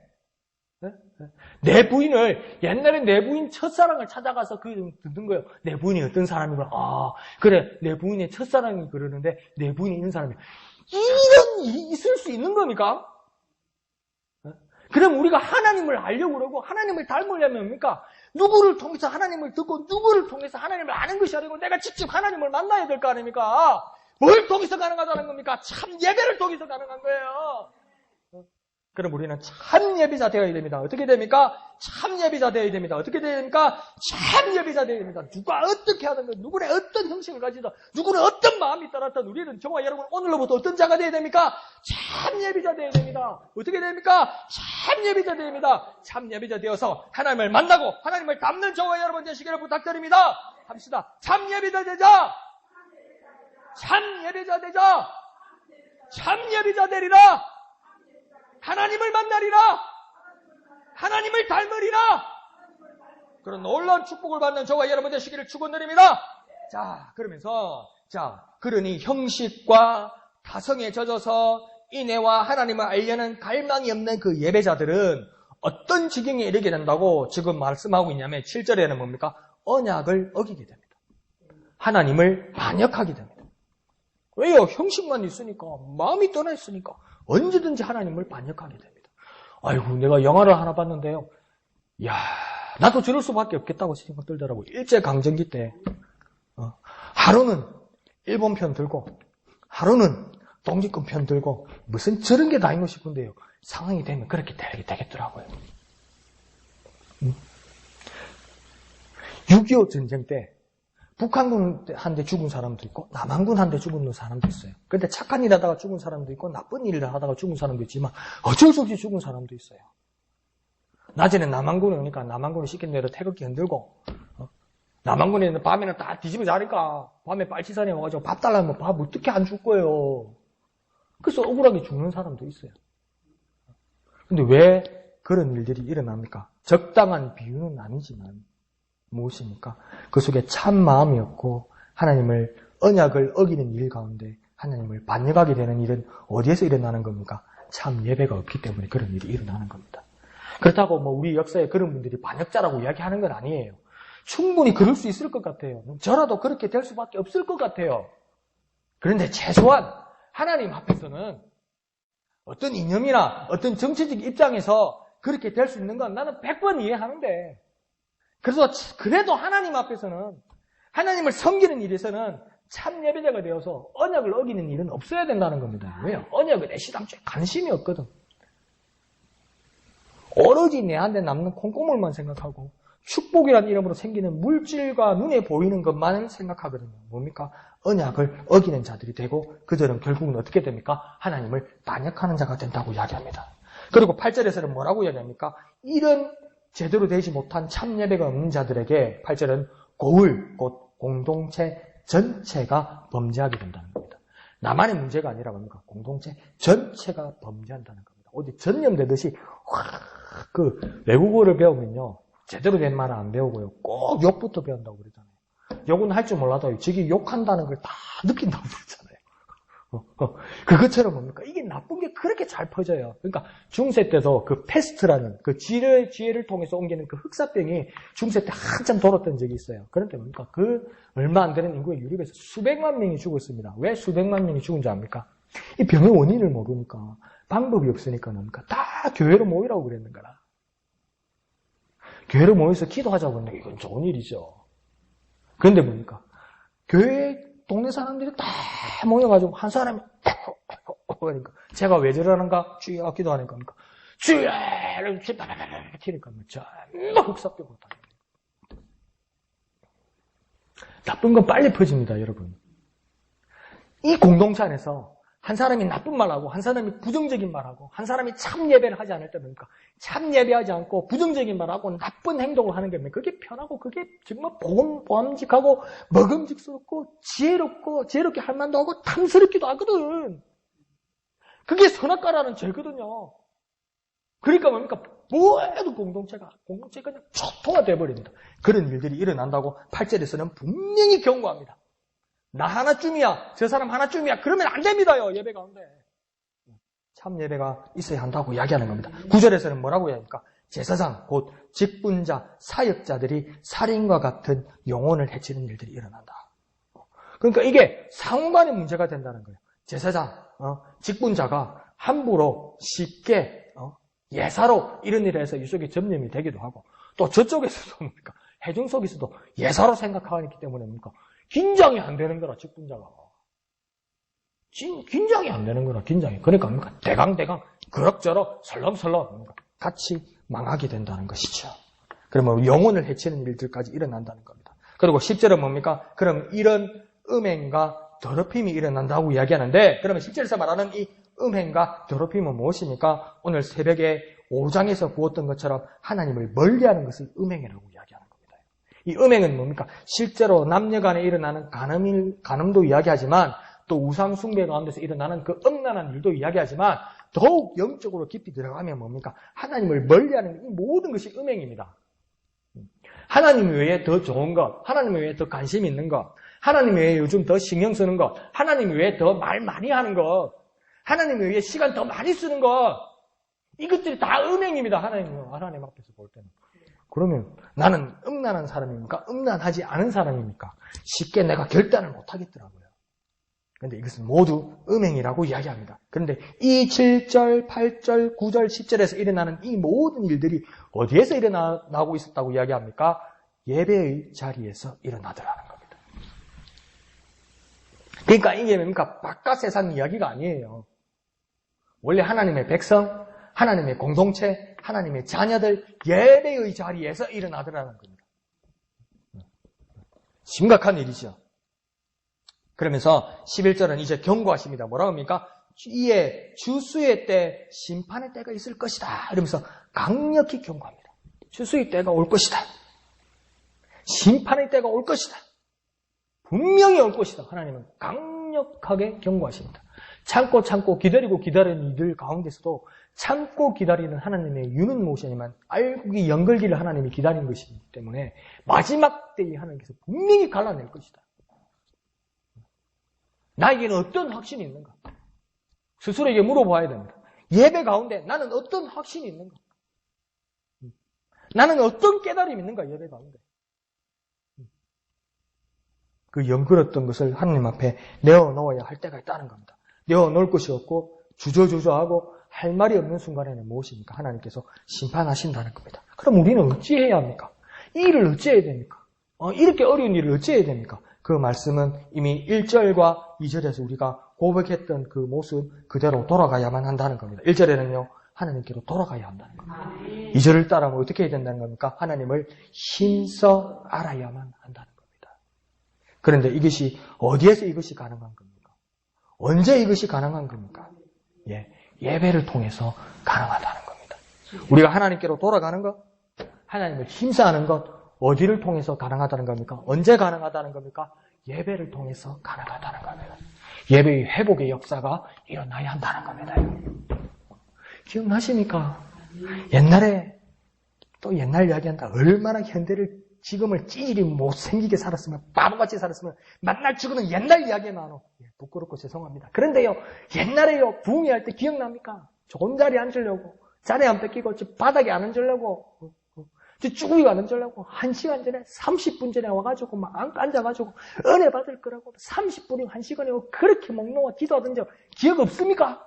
옛날에 내 부인 첫사랑을 찾아가서 듣는 거예요. 내 부인이 어떤 사람이구나. 그래 내 부인의 첫사랑이 그러는데 내 부인이 이런 사람이야. 이런 일이 있을 수 있는 겁니까? 그럼 우리가 하나님을 알려고 그러고 하나님을 닮으려면 뭡니까? 누구를 통해서 하나님을 듣고 누구를 통해서 하나님을 아는 것이 아니고 내가 직접 하나님을 만나야 될 거 아닙니까? 뭘 통해서 가능하다는 겁니까? 참 예배를 통해서 가능한 거예요. 그럼 우리는 참 예배자 되어야 됩니다. 어떻게 됩니까? 참 예배자 되어야 됩니다. 어떻게 되어야 됩니까? 참 예배자 되어야 됩니다. 누가 어떻게 하든 누구의 어떤 형식을 가지든 누구는 어떤 마음이 따랐든 우리는 저와 여러분 오늘로부터 어떤 자가 되어야 됩니까? 참 예배자 되어야 됩니다. 어떻게 됩니까? 참 예배자 되어야 됩니다. 참 예배자 되어서 하나님을 만나고 하나님을 닮는 저와 여러분 되시기를 부탁드립니다. 합시다. 참 예배자 되자. 참 예배자 되자. 참 예배자 되리라. 하나님을 만나리라. 하나님을 닮으리라. 그런 놀라운 축복을 받는 저와 여러분 되시기를 축원드립니다. 자, 그러면서 그러니 형식과 타성에 젖어서 인애와 하나님을 알려는 갈망이 없는 그 예배자들은 어떤 지경에 이르게 된다고 지금 말씀하고 있냐면 7절에는 뭡니까? 언약을 어기게 됩니다. 하나님을 반역하게 됩니다. 왜요? 형식만 있으니까, 마음이 떠나 있으니까 언제든지 하나님을 반역하게 됩니다. 아이고, 내가 영화를 하나 봤는데요. 야, 나도 저럴 수밖에 없겠다고 생각 들더라고요. 일제강점기 때 하루는 일본 편 들고 하루는 독립군 편 들고 무슨 저런 게 다이고 싶은데요. 상황이 되면 그렇게 되겠더라고요. 6.25 전쟁 때 북한군 한 대 죽은 사람도 있고 남한군 한 대 죽은 사람도 있어요. 근데 착한 일 하다가 죽은 사람도 있고 나쁜 일을 하다가 죽은 사람도 있지만 어쩔 수 없이 죽은 사람도 있어요. 낮에는 남한군이 오니까 남한군이 시킨 대로 태극기 흔들고 남한군에는 밤에는 다 뒤집어 자니까 밤에 빨치산에 와가지고 밥 달라면 밥 어떻게 안 줄 거예요. 그래서 억울하게 죽는 사람도 있어요. 근데 왜 그런 일들이 일어납니까? 적당한 비유는 아니지만 무엇입니까? 그 속에 참 마음이 없고 하나님을 언약을 어기는 일 가운데 하나님을 반역하게 되는 일은 어디에서 일어나는 겁니까? 참 예배가 없기 때문에 그런 일이 일어나는 겁니다. 그렇다고 우리 역사에 그런 분들이 반역자라고 이야기하는 건 아니에요. 충분히 그럴 수 있을 것 같아요. 저라도 그렇게 될 수밖에 없을 것 같아요. 그런데 최소한 하나님 앞에서는 어떤 이념이나 어떤 정치적 입장에서 그렇게 될 수 있는 건 나는 100번 이해하는데 그래서 그래도 하나님 앞에서는 하나님을 섬기는 일에서는 참 예배자가 되어서 언약을 어기는 일은 없어야 된다는 겁니다. 왜요? 언약은 내 시당초에 관심이 없거든. 오로지 내한테 남는 콩고물만 생각하고 축복이라는 이름으로 생기는 물질과 눈에 보이는 것만을 생각하거든요. 뭡니까? 언약을 어기는 자들이 되고 그들은 결국은 어떻게 됩니까? 하나님을 반역하는 자가 된다고 이야기합니다. 그리고 8절에서는 뭐라고 이야기합니까? 이런 제대로 되지 못한 참 예배가 없는 자들에게 8절은 고을, 곧 공동체 전체가 범죄하게 된다는 겁니다. 나만의 문제가 아니라 뭡니까? 공동체 전체가 범죄한다는 겁니다. 어디 전염되듯이 그 외국어를 배우면요. 제대로 된 말은 안 배우고요. 꼭 욕부터 배운다고 그러잖아요. 욕은 할 줄 몰라도 저기 욕한다는 걸 다 느낀다고 그러잖아요. 그것처럼 뭡니까? 이게 나쁜 게 그렇게 잘 퍼져요. 그러니까 중세 때도 그 페스트라는 그 지혜를 통해서 옮기는 그 흑사병이 중세 때 한참 돌았던 적이 있어요. 그런데 뭡니까? 그 얼마 안 되는 인구의 유럽에서 수백만 명이 죽었습니다. 왜 수백만 명이 죽은지 압니까? 이 병의 원인을 모르니까 방법이 없으니까 뭡니까? 다 교회로 모이라고 그랬는 거라. 교회로 모여서 기도하자고 했는데 이건 좋은 일이죠. 그런데 뭡니까? 교회 동네 사람들이 다 모여가지고 한 사람이 그러니까 제가 왜 저러는가? 주여 기도하는 겁니까? 주여! 이러면서 튀니까 전부 흑사병으로 다닙니다. 나쁜 건 빨리 퍼집니다, 여러분. 이 공동체 안에서 한 사람이 나쁜 말하고 한 사람이 부정적인 말하고 한 사람이 참 예배를 하지 않을 때 뭡니까? 참 예배하지 않고 부정적인 말하고 나쁜 행동을 하는 게 뭡니까? 그게 편하고 그게 정말 보람직하고 먹음직스럽고 지혜롭게 할 만도 하고 탐스럽기도 하거든. 그게 선악과라는 죄거든요. 그러니까 뭡니까? 모든 공동체가 그냥 초토화 돼버립니다. 그런 일들이 일어난다고 8절에서는 분명히 경고합니다. 나 하나쯤이야, 저 사람 하나쯤이야, 그러면 안 됩니다요, 예배 가운데. 참 예배가 있어야 한다고 이야기하는 겁니다. 9절에서는 뭐라고 이야기합니까? 제사장, 곧 직분자, 사역자들이 살인과 같은 영혼을 해치는 일들이 일어난다. 그러니까 이게 상호간의 문제가 된다는 거예요. 제사장, 직분자가 함부로 쉽게 예사로 이런 일을 해서 이쪽에 점령이 되기도 하고 또 저쪽에서도 뭡니까? 해중 속에서도 예사로 생각하기 때문에 뭡니까? 긴장이 안 되는 거라, 직분자가. 긴장이 안 되는 거라, 긴장이. 그러니까 뭡니까? 대강, 그럭저럭, 설렁설렁, 같이 망하게 된다는 것이죠. 그러면 영혼을 해치는 일들까지 일어난다는 겁니다. 그리고 10절은 뭡니까? 그럼 이런 음행과 더럽힘이 일어난다고 이야기하는데, 그러면 10절에서 말하는 이 음행과 더럽힘은 무엇입니까? 오늘 새벽에 5장에서 보았던 것처럼 하나님을 멀리하는 것을 음행이라고 이야기하는 겁니다. 이 음행은 뭡니까? 실제로 남녀 간에 일어나는 간음도 이야기하지만 또 우상 숭배 가운데서 일어나는 그 음란한 일도 이야기하지만 더욱 영적으로 깊이 들어가면 뭡니까? 하나님을 멀리하는 이 모든 것이 음행입니다. 하나님 외에 더 좋은 것, 하나님 외에 더 관심 있는 것, 하나님 외에 요즘 더 신경 쓰는 것, 하나님 외에 더 말 많이 하는 것, 하나님 외에 시간 더 많이 쓰는 것, 이것들이 다 음행입니다. 하나님 앞에서 볼 때는. 그러면 나는 음란한 사람입니까? 음란하지 않은 사람입니까? 쉽게 내가 결단을 못 하겠더라고요. 그런데 이것은 모두 음행이라고 이야기합니다. 그런데 이 7절, 8절, 9절, 10절에서 일어나는 이 모든 일들이 어디에서 일어나고 있었다고 이야기합니까? 예배의 자리에서 일어나더라는 겁니다. 그러니까 이게 뭡니까? 바깥 세상 이야기가 아니에요. 원래 하나님의 백성, 하나님의 공동체, 하나님의 자녀들 예배의 자리에서 일어나더라는 겁니다. 심각한 일이죠. 그러면서 11절은 이제 경고하십니다. 뭐라고 합니까? 이에 주수의 때 심판의 때가 있을 것이다. 이러면서 강력히 경고합니다. 주수의 때가 올 것이다. 심판의 때가 올 것이다. 분명히 올 것이다. 하나님은 강력하게 경고하십니다. 참고 기다리고 기다리는 이들 가운데서도 참고 기다리는 하나님의 유는 모션이만 알고 연결기를 하나님이 기다리는 것이기 때문에 마지막 때에 하나님께서 분명히 갈라낼 것이다. 나에게는 어떤 확신이 있는가? 스스로에게 물어봐야 됩니다. 예배 가운데 나는 어떤 확신이 있는가? 나는 어떤 깨달음이 있는가? 예배 가운데. 그 연결했던 것을 하나님 앞에 내어놓아야 할 때가 있다는 겁니다. 내어놓을 것이 없고 주저주저하고 할 말이 없는 순간에는 무엇입니까? 하나님께서 심판하신다는 겁니다. 그럼 우리는 어찌해야 합니까? 이 일을 어찌해야 됩니까? 이렇게 어려운 일을 어찌해야 됩니까? 그 말씀은 이미 1절과 2절에서 우리가 고백했던 그 모습 그대로 돌아가야만 한다는 겁니다. 1절에는요. 하나님께로 돌아가야 한다는 겁니다. 2절을 따르면 어떻게 해야 된다는 겁니까? 하나님을 힘써 알아야만 한다는 겁니다. 그런데 이것이 어디에서 이것이 가능한 겁니까? 언제 이것이 가능한 겁니까? 예배를 통해서 가능하다는 겁니다. 우리가 하나님께로 돌아가는 것, 하나님을 힘써하는 것, 어디를 통해서 가능하다는 겁니까? 언제 가능하다는 겁니까? 예배를 통해서 가능하다는 겁니다. 예배의 회복의 역사가 일어나야 한다는 겁니다. 기억나십니까? 옛날에 또 옛날 이야기한다. 얼마나 현대를 지금을 찌질이 못생기게 살았으면 바보같이 살았으면 만날 죽어는 옛날 이야기에 나눠. 부끄럽고 죄송합니다. 그런데요. 옛날에요. 부흥회할 때 기억납니까? 좋은 자리에 앉으려고 자리 안 뺏기고 바닥에 안 앉으려고 쭈구리가 안 앉으려고 1시간 전에 30분 전에 와가지고 막 앉아가지고 은혜 받을 거라고 30분이고 1시간이고 그렇게 먹노와 기도하던 적 기억 없습니까?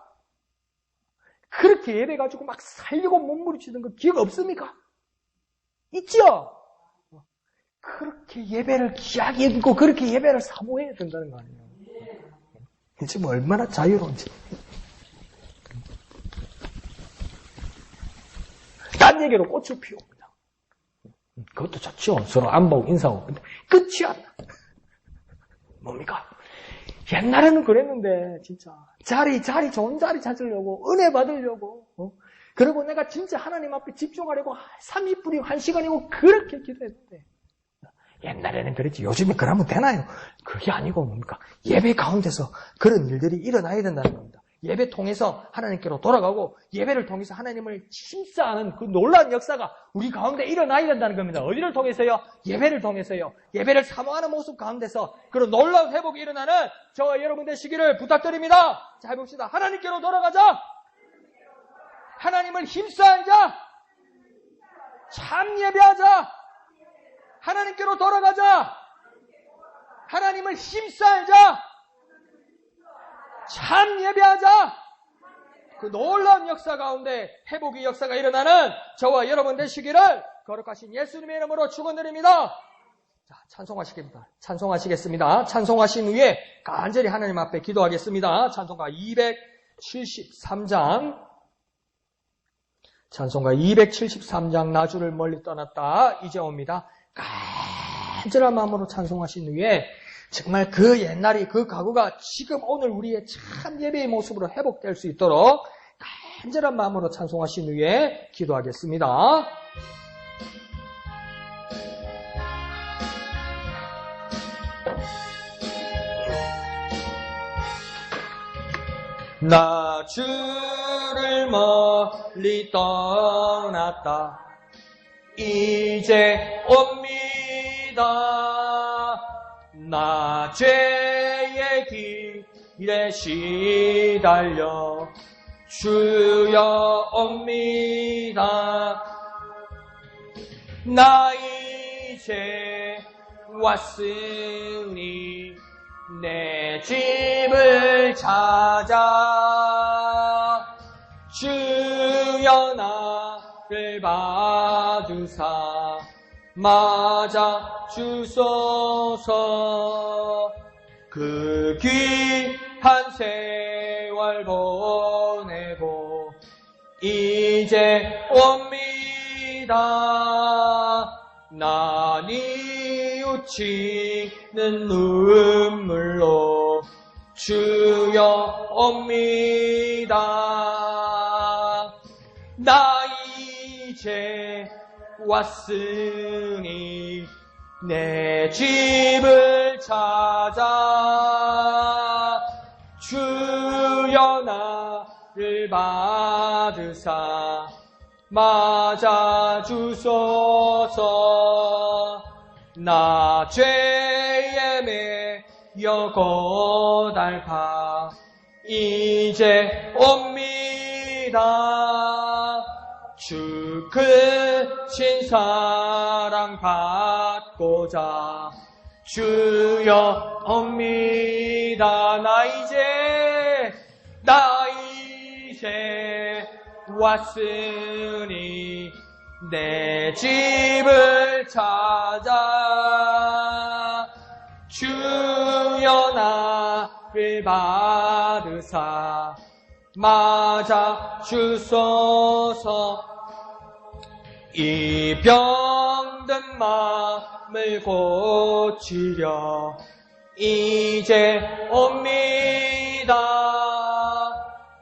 그렇게 예배가지고 막 살리고 몸부림치던 거 기억 없습니까? 있죠? 그렇게 예배를 귀하게 여기고 그렇게 예배를 사모해야 된다는 거 아니에요. 지금 얼마나 자유로운지. 딴 얘기로 꽃을 피웁니다. 그것도 좋죠. 서로 안보고 인사하고. 근데 끝이 안 나. 뭡니까? 옛날에는 그랬는데 진짜 자리 좋은 자리 찾으려고 은혜 받으려고 그리고 내가 진짜 하나님 앞에 집중하려고 30분이고 1시간이고 그렇게 기도했는데 옛날에는 그랬지. 요즘에 그러면 되나요? 그게 아니고 뭡니까? 예배 가운데서 그런 일들이 일어나야 된다는 겁니다. 예배 통해서 하나님께로 돌아가고 예배를 통해서 하나님을 힘써하는 그 놀라운 역사가 우리 가운데 일어나야 된다는 겁니다. 어디를 통해서요? 예배를 통해서요. 예배를 사모하는 모습 가운데서 그런 놀라운 회복이 일어나는 저와 여러분 되시기를 부탁드립니다. 자, 해봅시다. 하나님께로 돌아가자. 하나님을 힘써하자. 참 예배하자. 하나님께로 돌아가자. 하나님을 힘써하자. 참 예배하자. 그 놀라운 역사 가운데 회복의 역사가 일어나는 저와 여러분 되시기를 거룩하신 예수님의 이름으로 축원드립니다. 자, 찬송하시겠습니다. 찬송하신 후에 간절히 하나님 앞에 기도하겠습니다. 찬송가 273장. 찬송가 273장 나주를 멀리 떠났다 이제 옵니다. 간절한 마음으로 찬송하신 후에 정말 그 옛날이 그 과거가 지금 오늘 우리의 참 예배의 모습으로 회복될 수 있도록 간절한 마음으로 찬송하신 후에 기도하겠습니다. 나주를 주를 멀리 떠났다. 이제 옵니다. 나 죄의 길에 시달려 주여 옵니다. 나 이제 왔으니 내 집을 찾아 주여 나를 받으사 맞아 주소서. 그 귀한 세월 보내고 이제 옵니다. 나 뉘우치는 눈물로 주여 옵니다. 나 이제 왔으니 내 집을 찾아 주여 나를 받으사 맞아 주소서. 나 죄에 매여 고달파 이제 옵니다. 주 크신 사랑 받고자 주여 옵니다. 나 이제 왔으니 내 집을 찾아 주여 나를 받으사 맞아 주소서. 이 병든 마음을 고치려 이제 옵니다.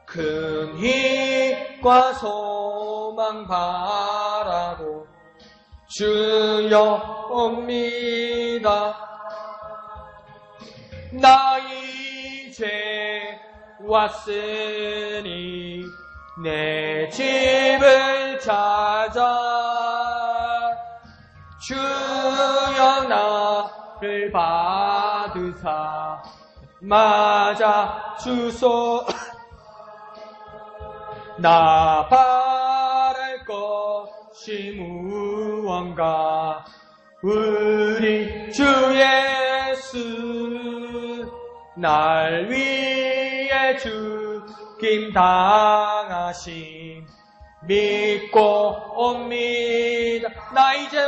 큰 힘과 소망 바라고 주여 옵니다. 나 이제 왔으니 내 집을 찾아 주여 나를 받으사 맞아 주소. 나 바랄 것이 무언가 우리 주 예수 날 위해 죽임 당하심 믿고 옵니다. 나 이제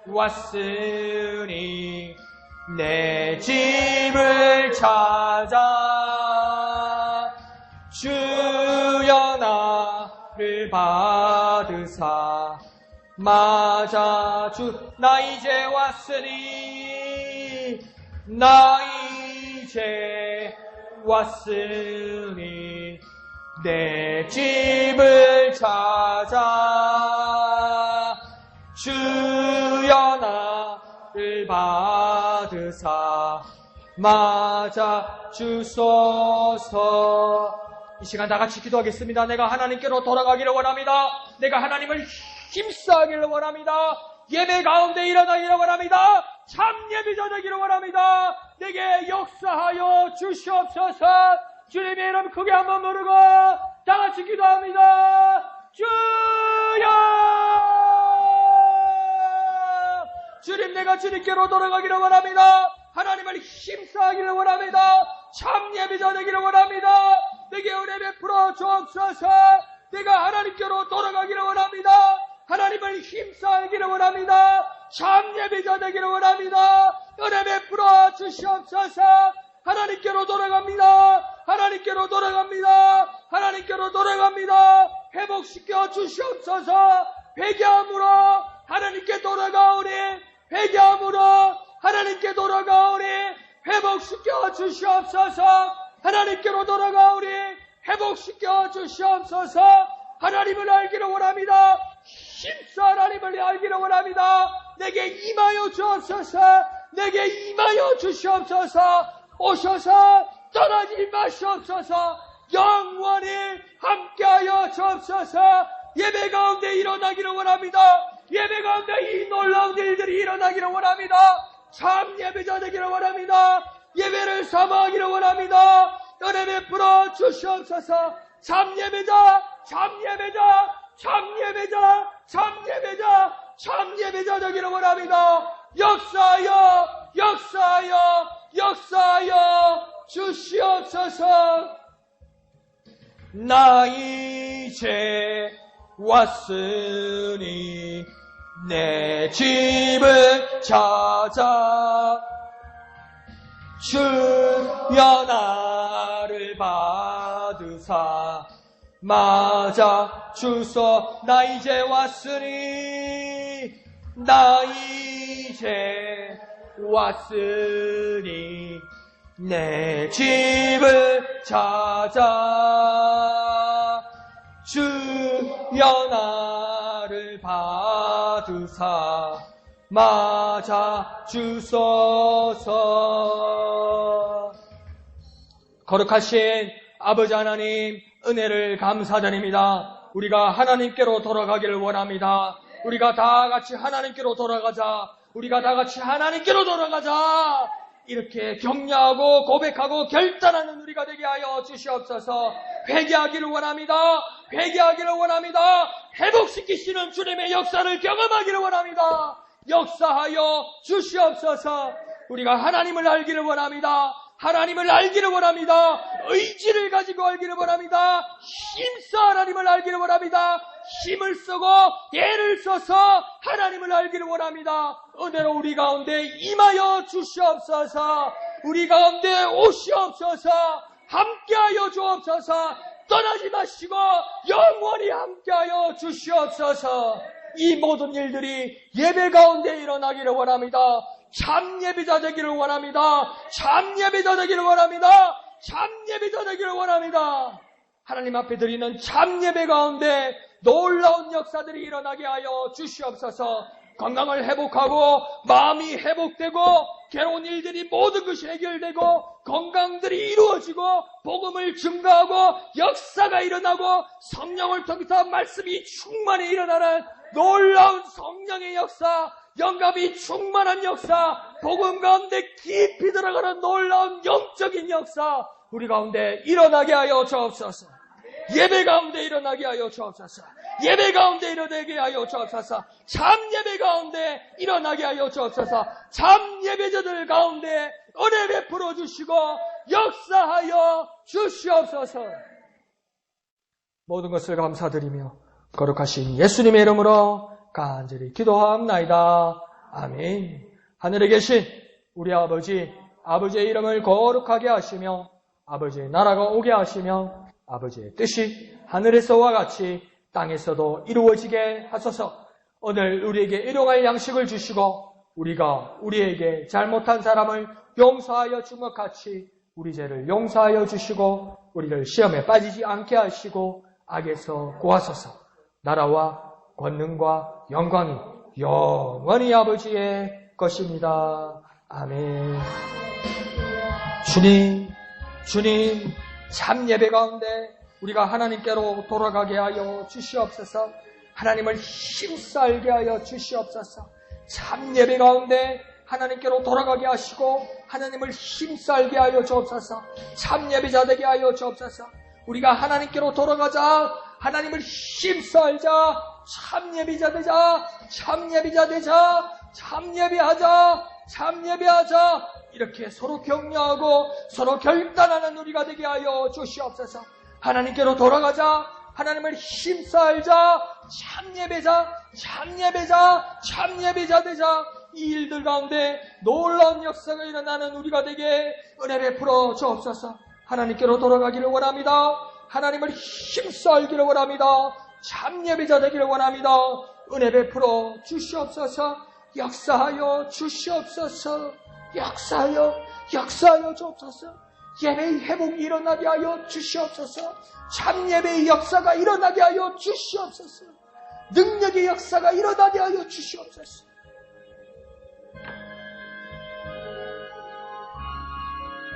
왔으니 내 집을 찾아 주여 나를 받으사 맞아 나 이제 왔으니 내 집을 찾아 주여 나를 받으사 맞아 주소서. 이 시간 다 같이 기도하겠습니다. 내가 하나님께로 돌아가기를 원합니다. 내가 하나님을 힘써하기를 원합니다. 예배 가운데 일어나기를 원합니다. 참 예배자 되기를 원합니다. 내게 역사하여 주시옵소서. 주님의 이름 크게 한번 부르고 다 같이 기도합니다. 주여! 주님, 내가 주님께로 돌아가기를 원합니다. 하나님을 힘써하기를 원합니다. 참 예배자 되기를 원합니다. 내게 은혜 베풀어 주옵소서. 내가 하나님께로 돌아가기를 원합니다. 하나님을 힘써하기를 원합니다. 참 예배자 되기를 원합니다. 은혜 베풀어 주시옵소서. 하나님께로 돌아갑니다. 하나님께로 돌아갑니다. 하나님께로 돌아갑니다. 회복시켜 주시옵소서. 회개함으로 하나님께 돌아가오니 회개함으로 하나님께 돌아가오니 회복시켜 주시옵소서. 하나님께로 돌아가오니 회복시켜 주시옵소서. 하나님을 알기를 원합니다. 힘써 하나님을 알기를 원합니다. 내게 임하여 주옵소서. 내게 임하여 주시옵소서. 오셔서 떠나지 마시옵소서. 영원히 함께하여 주옵소서. 예배 가운데 일어나기를 원합니다. 예배 가운데 이 놀라운 일들이 일어나기를 원합니다. 참 예배자 되기를 원합니다. 예배를 사모하기를 원합니다. 은혜 베풀어 주시옵소서. 참 예배자, 참 예배자, 참 예배자, 참 예배자, 참 예배자 되기를 원합니다. 역사하여, 역사하여, 역사하여 주시옵소서. 나 이제 왔으니 내 집을 찾아 주여 나를 받으사 맞아 주소. 나 이제 왔으니 나 이제 왔으니 내 집을 찾아 주여 나를 받으사 맞아 주소서. 거룩하신 아버지 하나님, 은혜를 감사드립니다. 우리가 하나님께로 돌아가기를 원합니다. 우리가 다 같이 하나님께로 돌아가자. 우리가 다 같이 하나님께로 돌아가자. 이렇게 격려하고 고백하고 결단하는 우리가 되게 하여 주시옵소서. 회개하기를 원합니다. 회개하기를 원합니다. 회복시키시는 주님의 역사를 경험하기를 원합니다. 역사하여 주시옵소서. 우리가 하나님을 알기를 원합니다. 하나님을 알기를 원합니다. 의지를 가지고 알기를 원합니다. 힘써 하나님을 알기를 원합니다. 힘을 쓰고 애를 써서 하나님을 알기를 원합니다. 은혜로 우리 가운데 임하여 주시옵소서. 우리 가운데 오시옵소서. 함께하여 주옵소서. 떠나지 마시고 영원히 함께하여 주시옵소서. 이 모든 일들이 예배 가운데 일어나기를 원합니다. 참 예배자 되기를 원합니다. 참 예배자 되기를 원합니다. 참 예배자 되기를 원합니다. 하나님 앞에 드리는 참 예배 가운데 놀라운 역사들이 일어나게 하여 주시옵소서. 건강을 회복하고 마음이 회복되고 괴로운 일들이 모든 것이 해결되고 건강들이 이루어지고 복음을 증가하고 역사가 일어나고 성령을 통해서 말씀이 충만히 일어나는 놀라운 성령의 역사, 영감이 충만한 역사, 복음 가운데 깊이 들어가는 놀라운 영적인 역사 우리 가운데 일어나게 하여 주옵소서. 예배 가운데 일어나게 하여 주옵소서. 예배 가운데 일어나게 하여 주옵소서. 참 예배 가운데 일어나게 하여 주옵소서. 참 예배자들 가운데 은혜 베풀어 주시고 역사하여 주시옵소서. 모든 것을 감사드리며 거룩하신 예수님의 이름으로 간절히 기도하옵나이다. 아멘. 하늘에 계신 우리 아버지, 아버지의 이름을 거룩하게 하시며 아버지의 나라가 오게 하시며 아버지의 뜻이 하늘에서와 같이 땅에서도 이루어지게 하소서. 오늘 우리에게 일용할 양식을 주시고 우리가 우리에게 잘못한 사람을 용서하여 준 것 같이 우리 죄를 용서하여 주시고 우리를 시험에 빠지지 않게 하시고 악에서 구하소서. 나라와 권능과 영광이 영원히 아버지의 것입니다. 아멘. 주님, 참 예배 가운데 우리가 하나님께로 돌아가게 하여 주시옵소서. 하나님을 힘써 알게 하여 주시옵소서. 참 예배 가운데 하나님께로 돌아가게 하시고 하나님을 힘써 알게 하여 주옵소서. 참 예배자 되게 하여 주옵소서. 우리가 하나님께로 돌아가자. 하나님을 힘써 알자. 참 예배자 되자. 참 예배자 되자. 참 예배하자. 참 예배하자. 이렇게 서로 격려하고 서로 결단하는 우리가 되게 하여 주시옵소서. 하나님께로 돌아가자. 하나님을 힘써 알자. 참 예배자. 참 예배자. 참 예배자 되자. 이 일들 가운데 놀라운 역사가 일어나는 우리가 되게 은혜 베풀어 주옵소서. 하나님께로 돌아가기를 원합니다. 하나님을 힘써 알기를 원합니다. 참 예배자 되기를 원합니다. 은혜 베풀어 주시옵소서. 역사하여 주시옵소서. 역사하여 주옵소서. 예배의 회복이 일어나게 하여 주시옵소서. 참 예배의 역사가 일어나게 하여 주시옵소서. 능력의 역사가 일어나게 하여 주시옵소서.